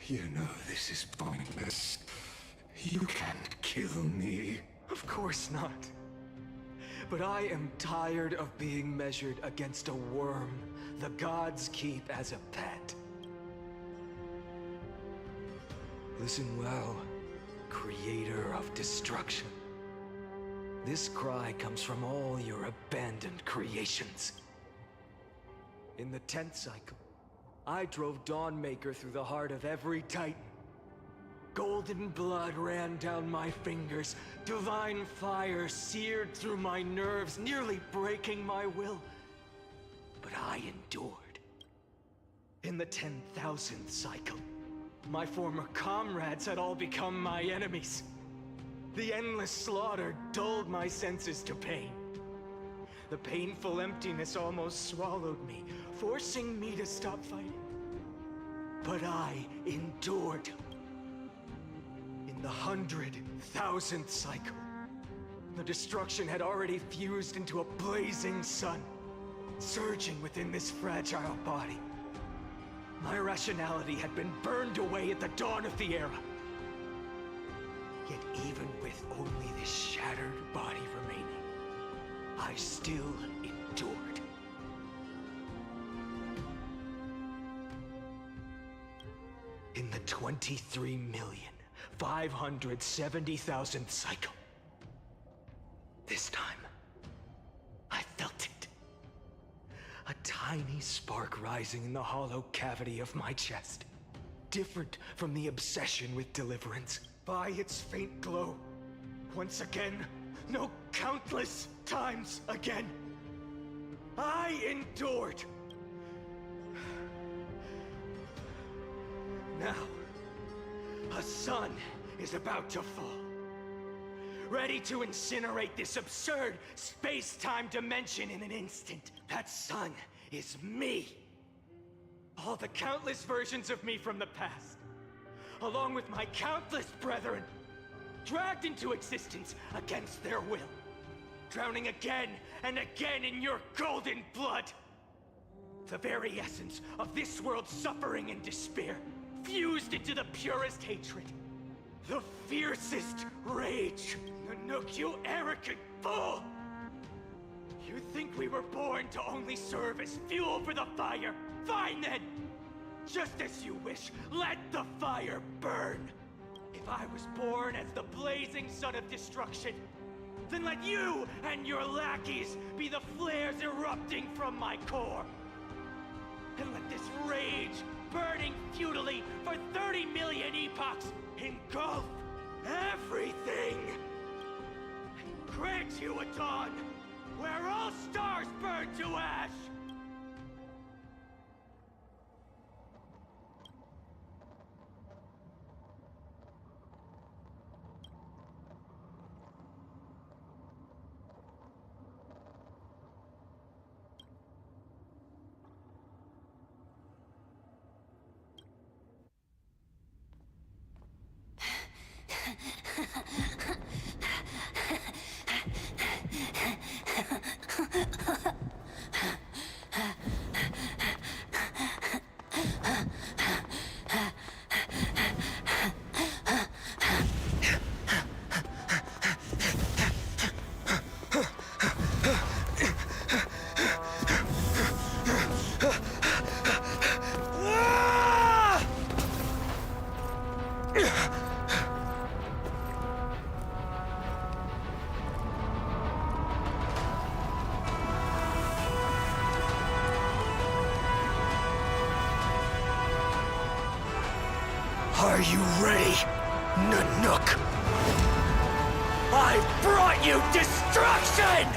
you know this is pointless. You can't kill me. Of course not. But I am tired of being measured against a worm the gods keep as a pet. Listen well, creator of destruction. This cry comes from all your abandoned creations. In the 10th cycle, I drove Dawnmaker through the heart of every Titan. Golden blood ran down my fingers, divine fire seared through my nerves, nearly breaking my will. But I endured. In the 10,000th cycle, my former comrades had all become my enemies. The endless slaughter dulled my senses to pain. The painful emptiness almost swallowed me, forcing me to stop fighting. But I endured. In the 100,000th cycle, the destruction had already fused into a blazing sun, surging within this fragile body. My rationality had been burned away at the dawn of the era. Yet even with only this shattered body remaining, I still endured. In the 23,570,000th cycle, this time, I felt it. A tiny spark rising in the hollow cavity of my chest. Different from the obsession with deliverance. By its faint glow, once again, no, countless times again, I endured. Now, a sun is about to fall. Ready to incinerate this absurd space-time dimension in an instant. That sun is me. All the countless versions of me from the past, along with my countless brethren, dragged into existence against their will, drowning again and again in your golden blood. The very essence of this world's suffering and despair, fused into the purest hatred, the fiercest rage. Nanook, you arrogant fool! You think we were born to only serve as fuel for the fire? Fine then! Just as you wish, let the fire burn! If I was born as the blazing sun of destruction, then let you and your lackeys be the flares erupting from my core. And let this rage, burning futilely for 30 million epochs, engulf everything! And grant you a dawn where all stars burn to ash! Are you ready, Nanook? I brought you destruction!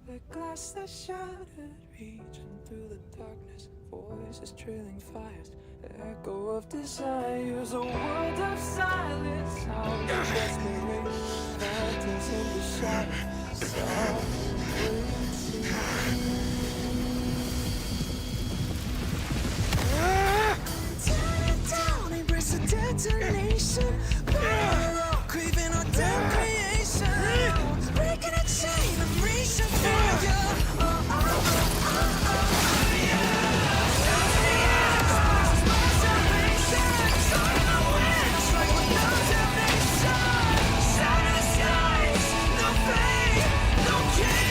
The glass that shattered, reaching through the darkness, voices trailing fires, the echo of desires, a world of silence, sounds of desperation, phantoms in the shadow, soft tear it down, embrace the detonation, craving our damn creation, breaking a chain, I'm reaching for you. No pain, no gain.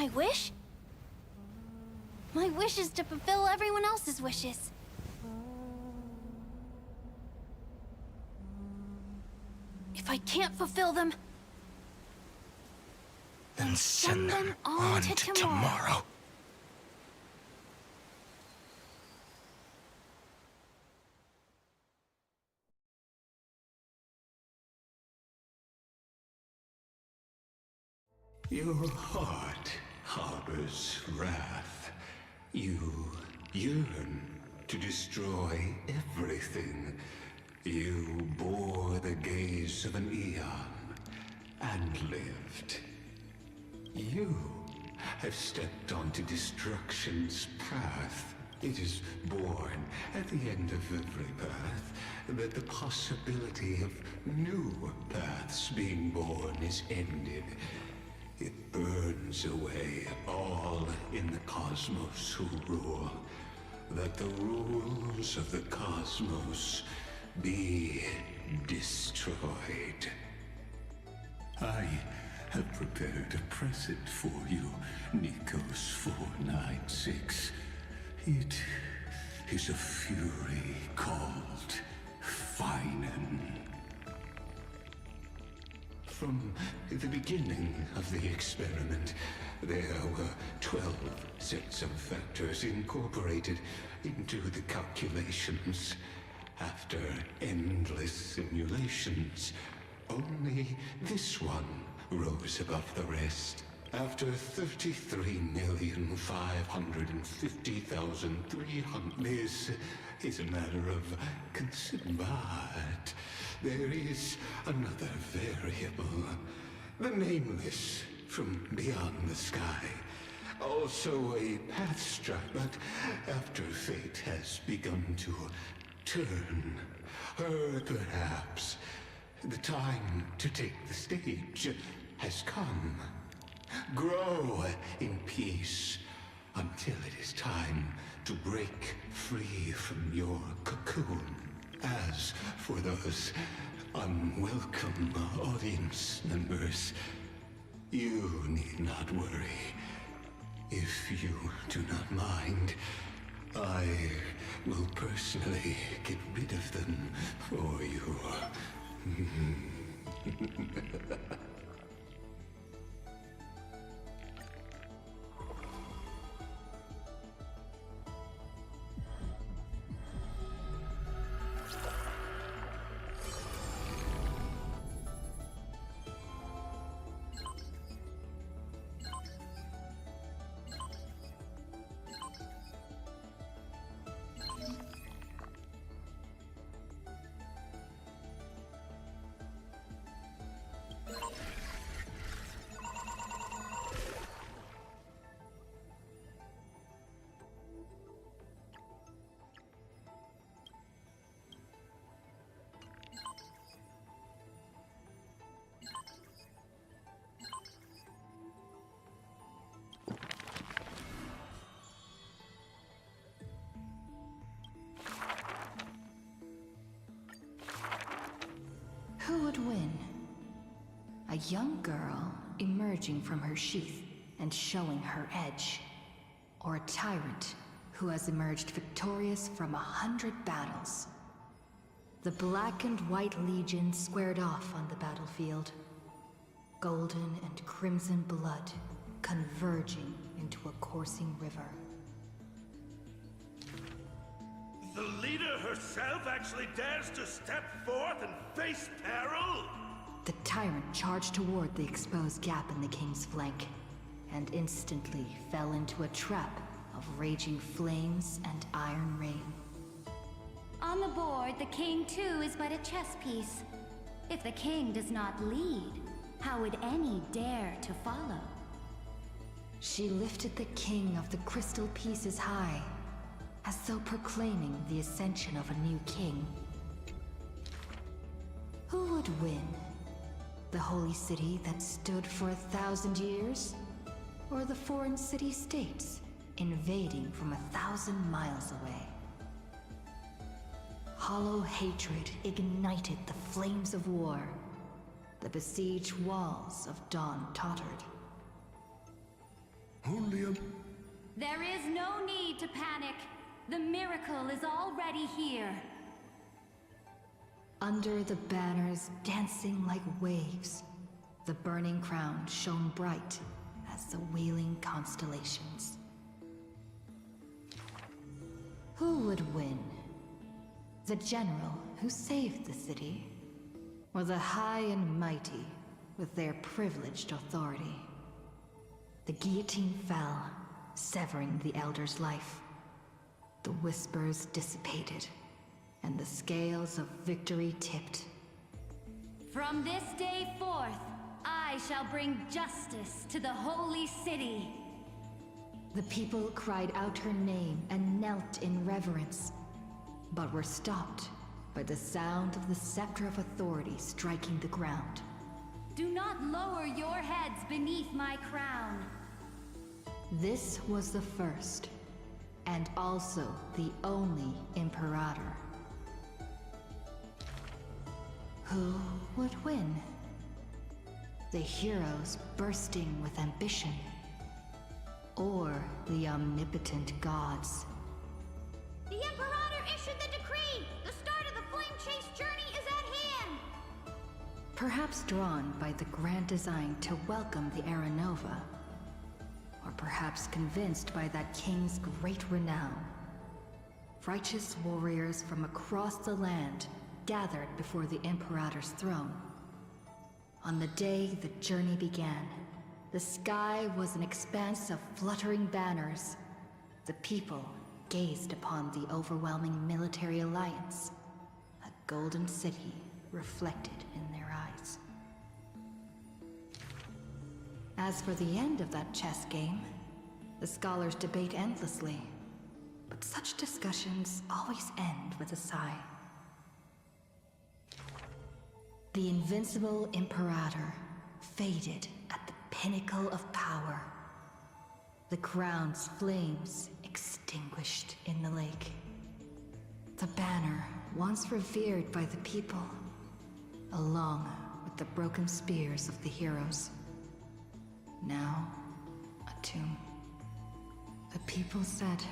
My wish? My wish is to fulfill everyone else's wishes. If I can't fulfill them, Then send them on to tomorrow. Your heart harbors wrath. You yearn to destroy everything. You bore the gaze of an eon and lived. You have stepped onto destruction's path. It is born at the end of every path that the possibility of new paths being born is ended. It burns away all in the cosmos who rule, that the rules of the cosmos be destroyed. I have prepared a present for you, Nikos 496. It is a fury called Finan. From the beginning of the experiment, there were 12 sets of factors incorporated into the calculations. After endless simulations, only this one rose above the rest. After 33,550,300, this is a matter of consider. But there is another variable, the nameless from beyond the sky. Also a path struck, but after fate has begun to turn, or perhaps the time to take the stage has come. Grow in peace until it is time to break free from your cocoon. As for those unwelcome audience members, you need not worry. If you do not mind, I will personally get rid of them for you. Who would win? A young girl emerging from her sheath and showing her edge? Or a tyrant who has emerged victorious from 100 battles? The Black and White Legion squared off on the battlefield. Golden and crimson blood converging into a coursing river. The leader herself actually dares to step forth and face peril? The tyrant charged toward the exposed gap in the king's flank, and instantly fell into a trap of raging flames and iron rain. On the board, the king too is but a chess piece. If the king does not lead, how would any dare to follow? She lifted the king of the crystal pieces high, as though proclaiming the ascension of a new king. Who would win? The holy city that stood for 1,000 years? Or the foreign city-states invading from 1,000 miles away? Hollow hatred ignited the flames of war. The besieged walls of Dawn tottered. Only a... There is no need to panic. The miracle is already here. Under the banners dancing like waves, the burning crown shone bright as the wheeling constellations. Who would win? The general who saved the city? Or the high and mighty with their privileged authority? The guillotine fell, severing the Elder's life. The whispers dissipated, and the scales of victory tipped. From this day forth, I shall bring justice to the holy city. The people cried out her name and knelt in reverence, but were stopped by the sound of the scepter of authority striking the ground. Do not lower your heads beneath my crown. This was the first, and also the only Imperator. Who would win? The heroes bursting with ambition, or the omnipotent gods? The Imperator issued the decree! The start of the Flame Chase journey is at hand! Perhaps drawn by the grand design to welcome the Era Nova, or perhaps convinced by that king's great renown. Righteous warriors from across the land gathered before the Imperator's throne. On the day the journey began, the sky was an expanse of fluttering banners. The people gazed upon the overwhelming military alliance, a golden city reflected in their eyes. As for the end of that chess game, the scholars debate endlessly, but such discussions always end with a sigh. The invincible Imperator faded at the pinnacle of power. The crown's flames extinguished in the lake. The banner, once revered by the people, along with the broken spears of the heroes, now a tomb. The people said,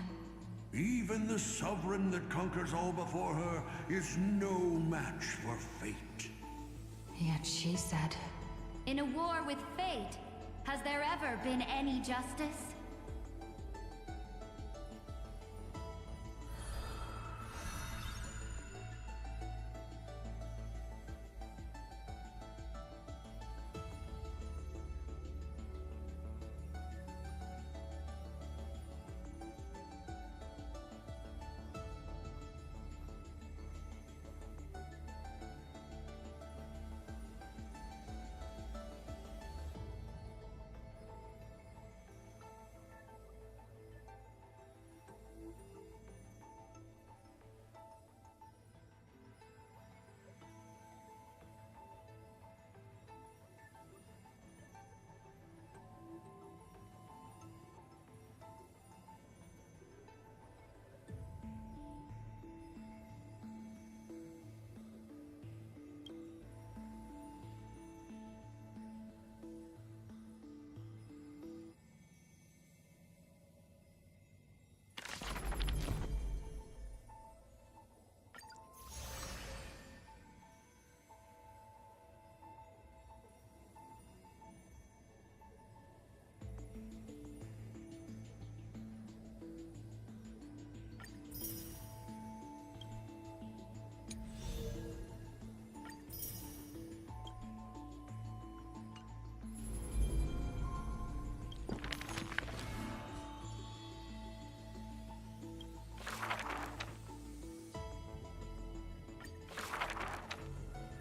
Even the sovereign that conquers all before her is no match for fate. Yet she said, In a war with fate, has there ever been any justice?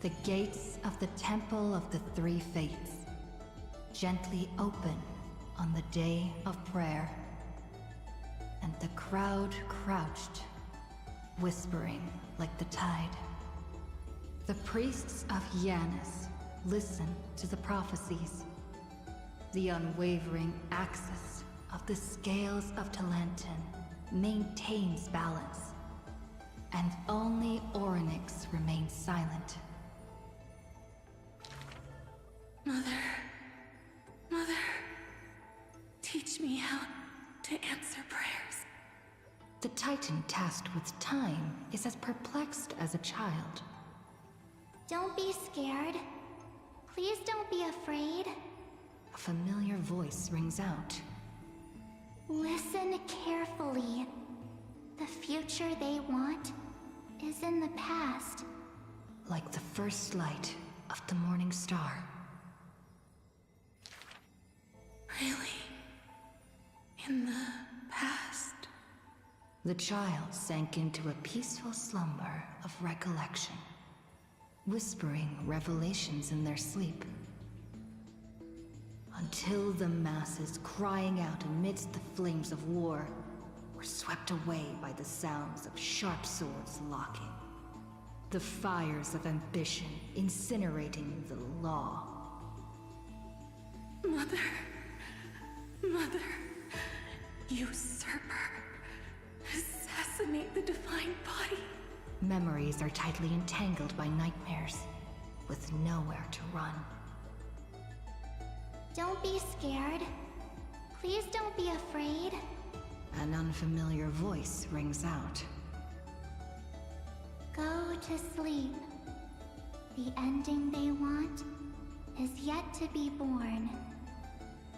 the gates of the Temple of the Three Fates gently open on the day of prayer, and the crowd crouched, whispering like the tide. The priests of Yanis listen to the prophecies. The unwavering axis of the scales of Talantin maintains balance, and only Orynyx remains silent. Mother, teach me The Titan tasked with time is as perplexed as a child. Don't be scared. Please don't be afraid. A familiar voice rings out. Listen carefully. The future they want is in the past. Like the first light of the morning star. Really? In the past? The child sank into a peaceful slumber of recollection, whispering revelations in their sleep. Until the masses crying out amidst the flames of war were swept away by the sounds of sharp swords locking. The fires of ambition incinerating the law. Mother, usurper, assassinate the divine body. Memories are tightly entangled by nightmares, with nowhere to run. Don't be scared. Please don't be afraid. An unfamiliar voice rings out. Go to sleep. The ending they want is yet to be born.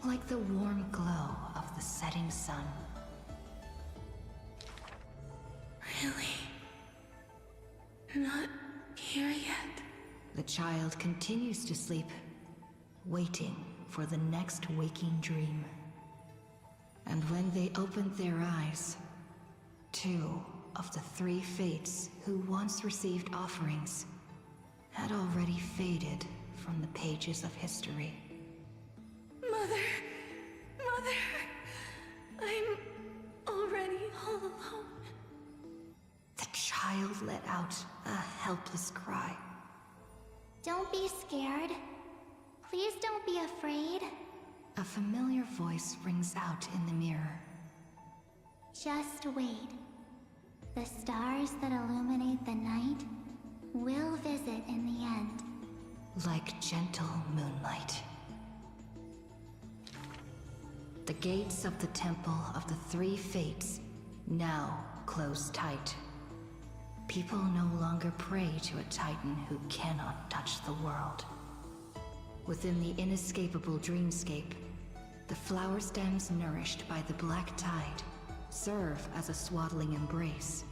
Like the warm glow of the setting sun. Really? Not here yet? The child continues to sleep, waiting for the next waking dream. And when they opened their eyes, 2 of the 3 fates who once received offerings had already faded from the pages of history. Mother, I'm already all alone. The child let out a helpless cry. Don't be scared. Please don't be afraid. A familiar voice rings out in the mirror. Just wait. The stars that illuminate the night will visit in the end. Like gentle moonlight. The gates of the Temple of the 3 Fates now close tight. People no longer pray to a Titan who cannot touch the world. Within the inescapable dreamscape, the flower stems nourished by the black tide serve as a swaddling embrace,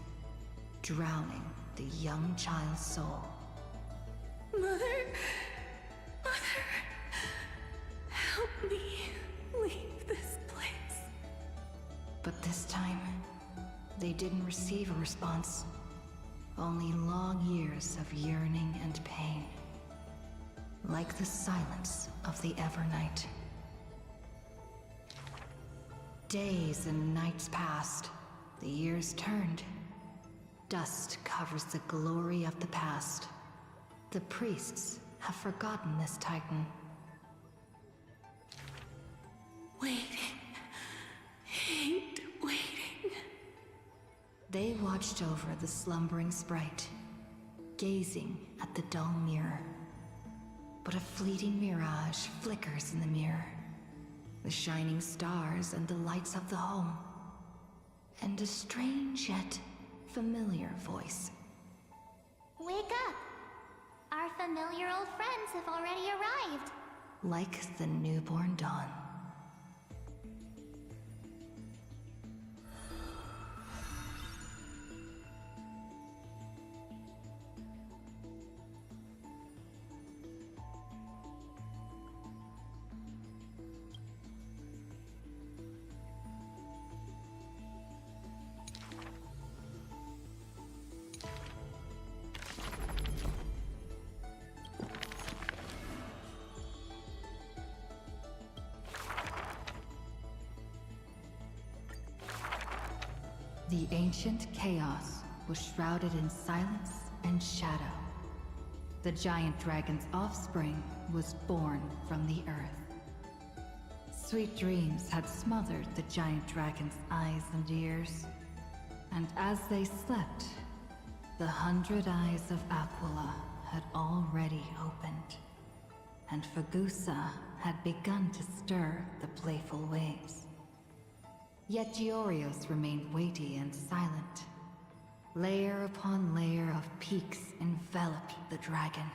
drowning the young child's soul. Mother, help me leave this place. But this time, they didn't receive a response. Only long years of yearning and pain. Like the silence of the Evernight. Days and nights passed. The years turned. Dust covers the glory of the past. The priests have forgotten this Titan. Waiting. Hate waiting. They watched over the slumbering sprite, gazing at the dull mirror. But a fleeting mirage flickers in the mirror. The shining stars and the lights of the home. And a strange yet familiar voice. Wake up! Our familiar old friends have already arrived. Like the newborn dawn. The ancient chaos was shrouded in silence and shadow. The giant dragon's offspring was born from the earth. Sweet dreams had smothered the giant dragon's eyes and ears. And as they slept, the 100 eyes of Aquila had already opened. And Fagusa had begun to stir the playful waves. Yet Georios remained weighty and silent. Layer upon layer of peaks enveloped the dragon,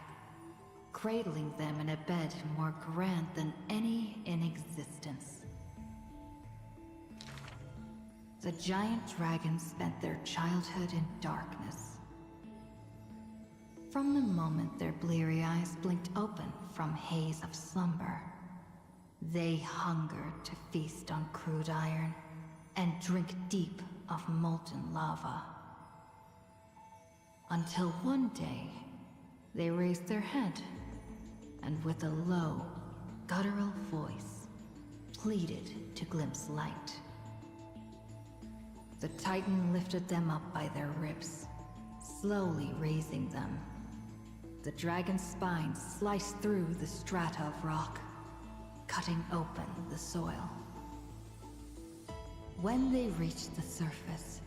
cradling them in a bed more grand than any in existence. The giant dragons spent their childhood in darkness. From the moment their bleary eyes blinked open from haze of slumber, they hungered to feast on crude iron and drink deep of molten lava. Until one day, they raised their head and with a low, guttural voice, pleaded to glimpse light. The Titan lifted them up by their ribs, slowly raising them. The dragon's spine sliced through the strata of rock, cutting open the soil. When they reached the surface,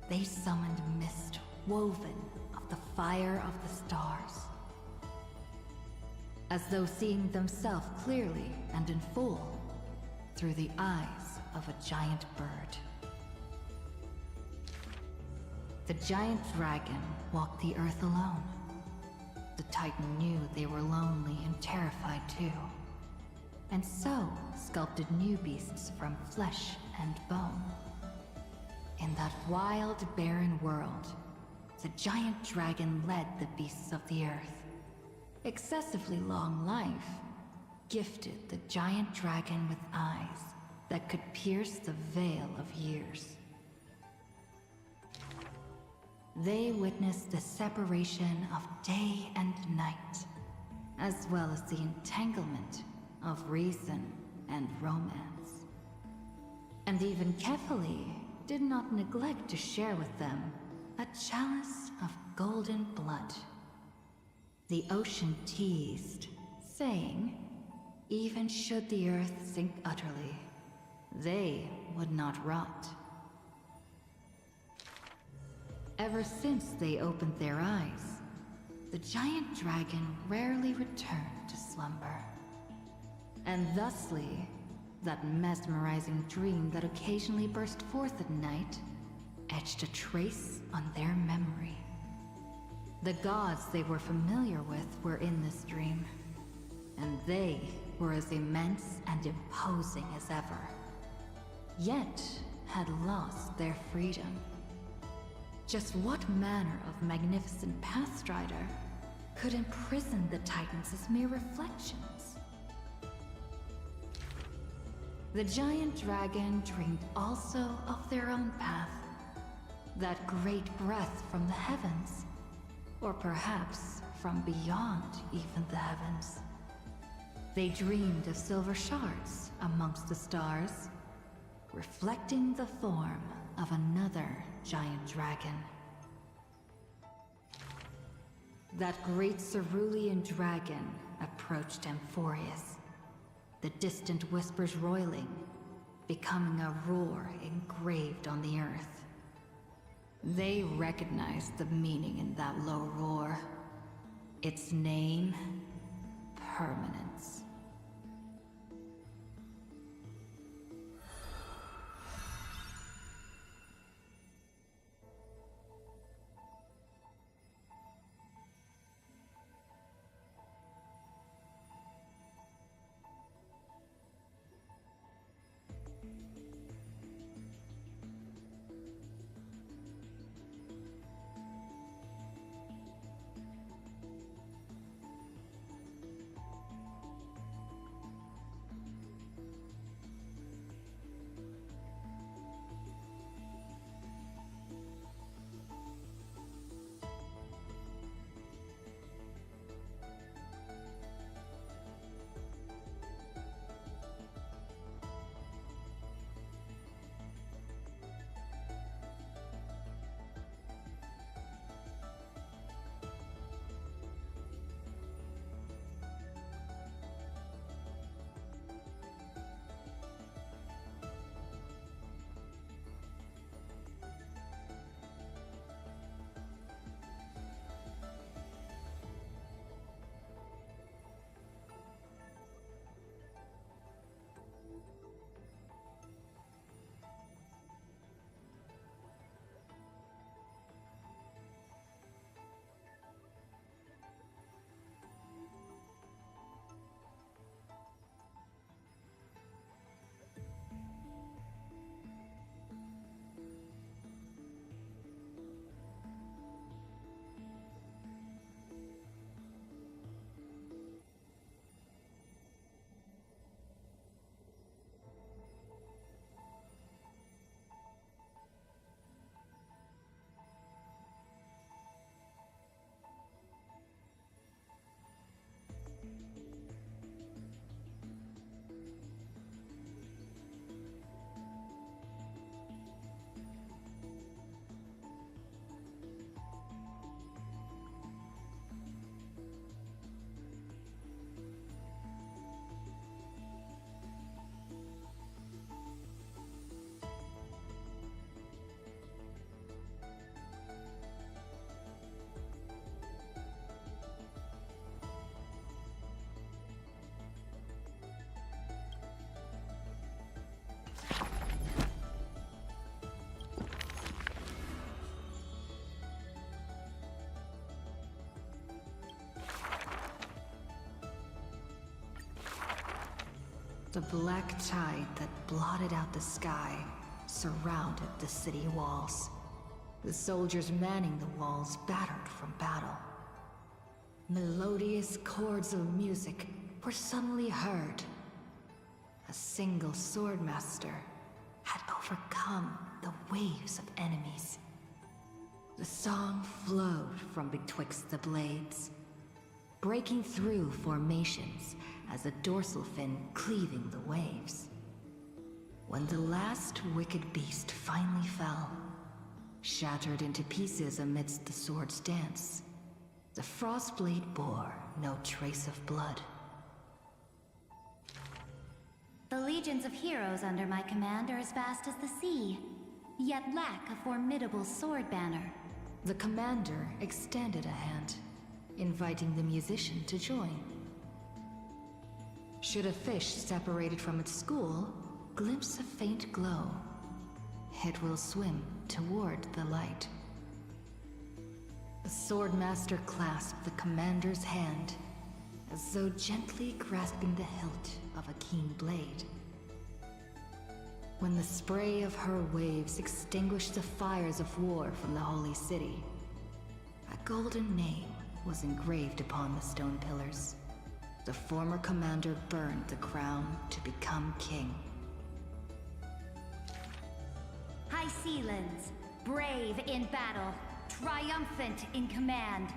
they summoned mist woven of the fire of the stars. As though seeing themselves clearly and in full through the eyes of a giant bird. The giant dragon walked the earth alone. The Titan knew they were lonely and terrified too, and so sculpted new beasts from flesh and bone. In that wild, barren world, the giant dragon led the beasts of the earth. Excessively long life gifted the giant dragon with eyes that could pierce the veil of years. They witnessed the separation of day and night, as well as the entanglement of reason and romance. And even Kefali did not neglect to share with them a chalice of golden blood. The ocean teased, saying, even should the earth sink utterly, they would not rot. Ever since they opened their eyes, the giant dragon rarely returned to slumber. And thusly, that mesmerizing dream that occasionally burst forth at night etched a trace on their memory. The gods they were familiar with were in this dream, and they were as immense and imposing as ever, yet had lost their freedom. Just what manner of magnificent pathstrider could imprison the Titans as mere reflections? The giant dragon dreamed also of their own path, that great breath from the heavens, or perhaps from beyond even the heavens. They dreamed of silver shards amongst the stars, reflecting the form of another giant dragon. That great cerulean dragon approached Amphorius, the distant whispers roiling, becoming a roar engraved on the earth. They recognized the meaning in that low roar. Its name, permanence. The black tide that blotted out the sky surrounded the city walls. The soldiers manning the walls battered from battle. Melodious chords of music were suddenly heard. A single swordmaster had overcome the waves of enemies. The song flowed from betwixt the blades, breaking through formations as a dorsal fin cleaving the waves. When the last wicked beast finally fell, shattered into pieces amidst the sword's dance, the Frostblade bore no trace of blood. The legions of heroes under my command are as vast as the sea, yet lack a formidable sword banner. The commander extended a hand, inviting the musician to join. Should a fish separated from its school glimpse a faint glow, it will swim toward the light. The swordmaster clasped the commander's hand, as though gently grasping the hilt of a keen blade. When the spray of her waves extinguished the fires of war from the holy city, a golden name was engraved upon the stone pillars. The former commander burned the crown to become king. High Sealands, brave in battle, triumphant in command,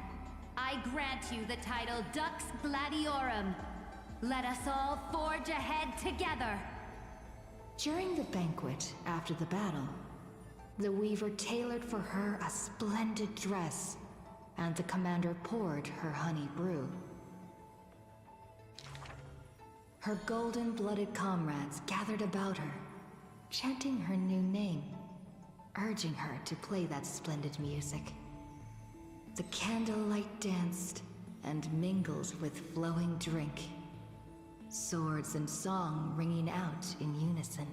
I grant you the title Dux Gladiorum. Let us all forge ahead together. During the banquet after the battle, the weaver tailored for her a splendid dress, and the commander poured her honey brew. Her golden-blooded comrades gathered about her, chanting her new name, urging her to play that splendid music. The candlelight danced and mingled with flowing drink, swords and song ringing out in unison.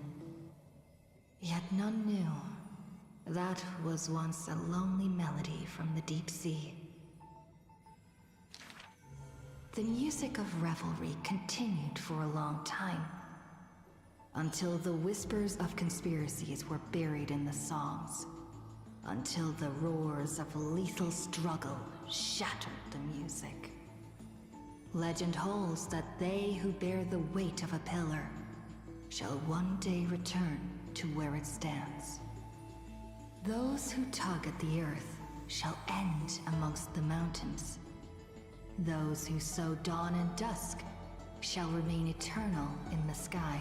Yet none knew that was once a lonely melody from the deep sea. The music of revelry continued for a long time, until the whispers of conspiracies were buried in the songs, until the roars of lethal struggle shattered the music. Legend holds that they who bear the weight of a pillar shall one day return to where it stands. Those who tug at the earth shall end amongst the mountains. Those who sow dawn and dusk shall remain eternal in the sky.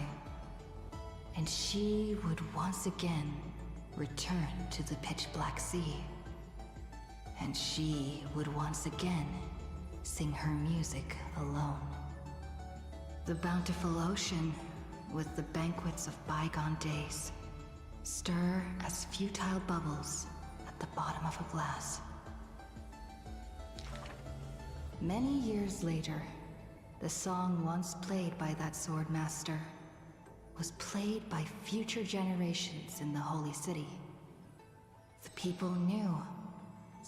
And she would once again return to the pitch-black sea. And she would once again sing her music alone. The bountiful ocean, with the banquets of bygone days, stir as futile bubbles at the bottom of a glass. Many years later, the song once played by that swordmaster was played by future generations in the Holy City. The people knew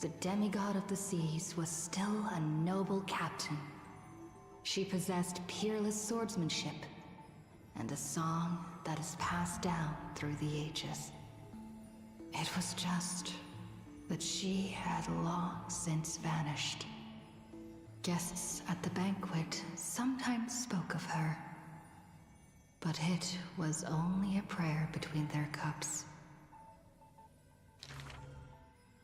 the demigod of the seas was still a noble captain. She possessed peerless swordsmanship and a song that is passed down through the ages. It was just that she had long since vanished. Guests at the banquet sometimes spoke of her, but it was only a prayer between their cups.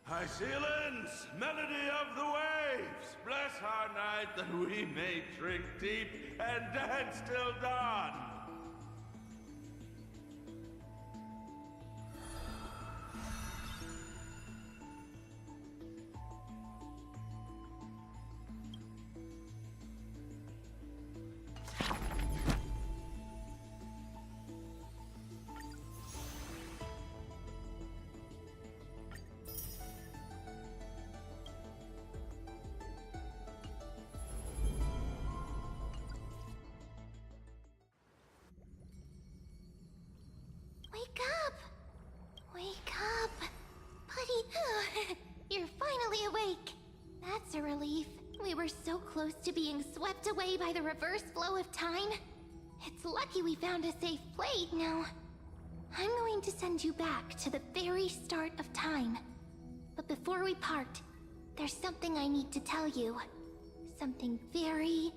High Sealands, melody of the waves, bless our night that we may drink deep and dance till dawn. Wake up! Wake up! Buddy, you're finally awake. That's a relief. We were so close to being swept away by the reverse flow of time. It's lucky we found a safe plate now. I'm going to send you back to the very start of time. But before we part, there's something I need to tell you. Something very,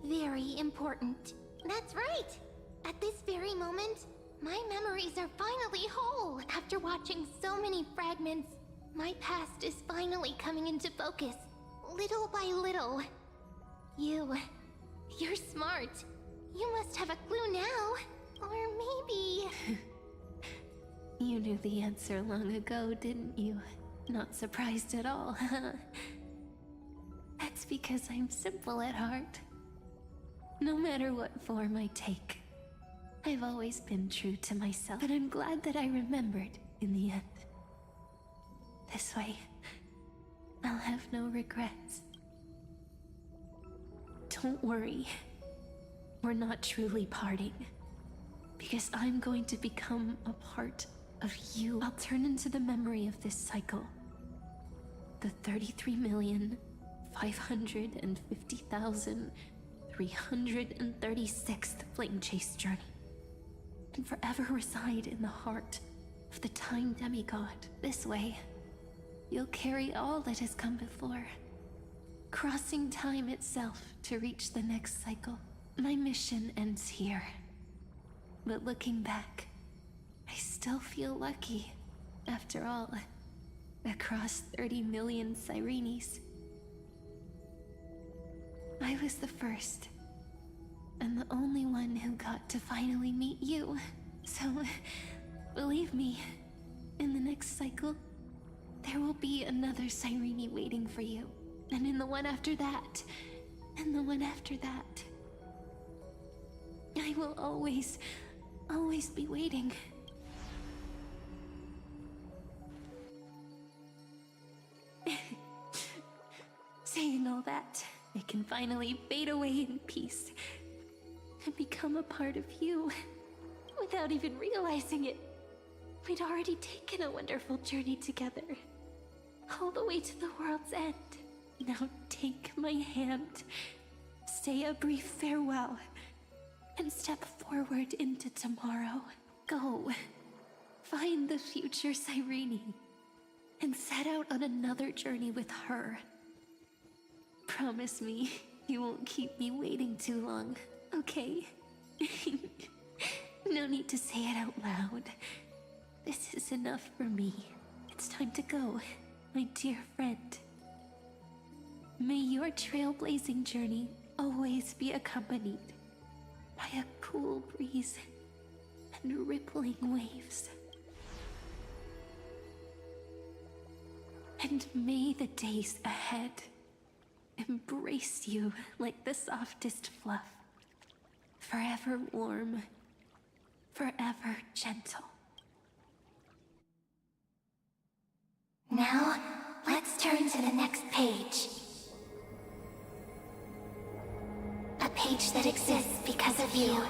very important. That's right! At this very moment, my memories are finally whole. After watching so many fragments, my past is finally coming into focus, little by little. You're smart. You must have a clue now. Or maybe... You knew the answer long ago, didn't you? Not surprised at all, huh? That's because I'm simple at heart. No matter what form I take, I've always been true to myself. But I'm glad that I remembered in the end. This way, I'll have no regrets. Don't worry. We're not truly parting. Because I'm going to become a part of you. I'll turn into the memory of this cycle. The 33,550,336th Flame Chase journey. And forever reside in the heart of the Time Demigod. This way, you'll carry all that has come before, crossing time itself to reach the next cycle. My mission ends here. But looking back, I still feel lucky. After all, across 30 million Sirenes, I was the first, and the only one who got to finally meet you. So, believe me, in the next cycle, there will be another Sirene waiting for you. And in the one after that, and the one after that. I will always be waiting. Saying all that, I can finally fade away in peace and become a part of you without even realizing it. We'd already taken a wonderful journey together, all the way to the world's end. Now take my hand, say a brief farewell, and step forward into tomorrow. Go, find the future Sirene, and set out on another journey with her. Promise me you won't keep me waiting too long, okay? No need to say it out loud. This is enough for me. It's time to go, my dear friend. May your trailblazing journey always be accompanied by a cool breeze and rippling waves. And may the days ahead embrace you like the softest fluff, forever warm, forever gentle. Now, let's turn to the next page. A page that exists because of you.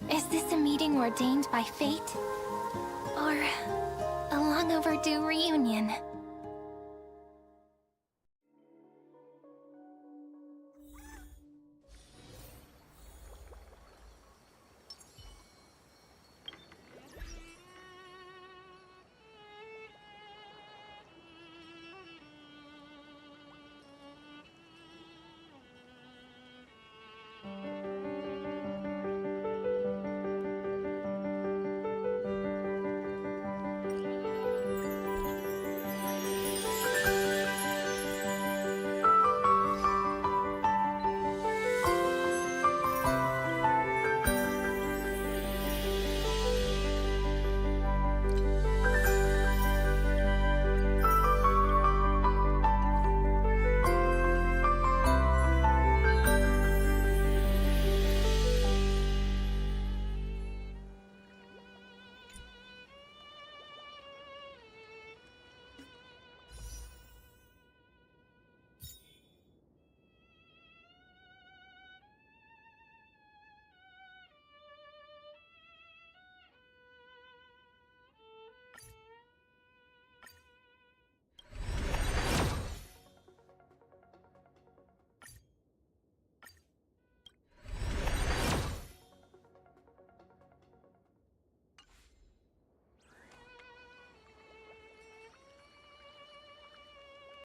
Is this a meeting ordained by fate? Or a long overdue reunion?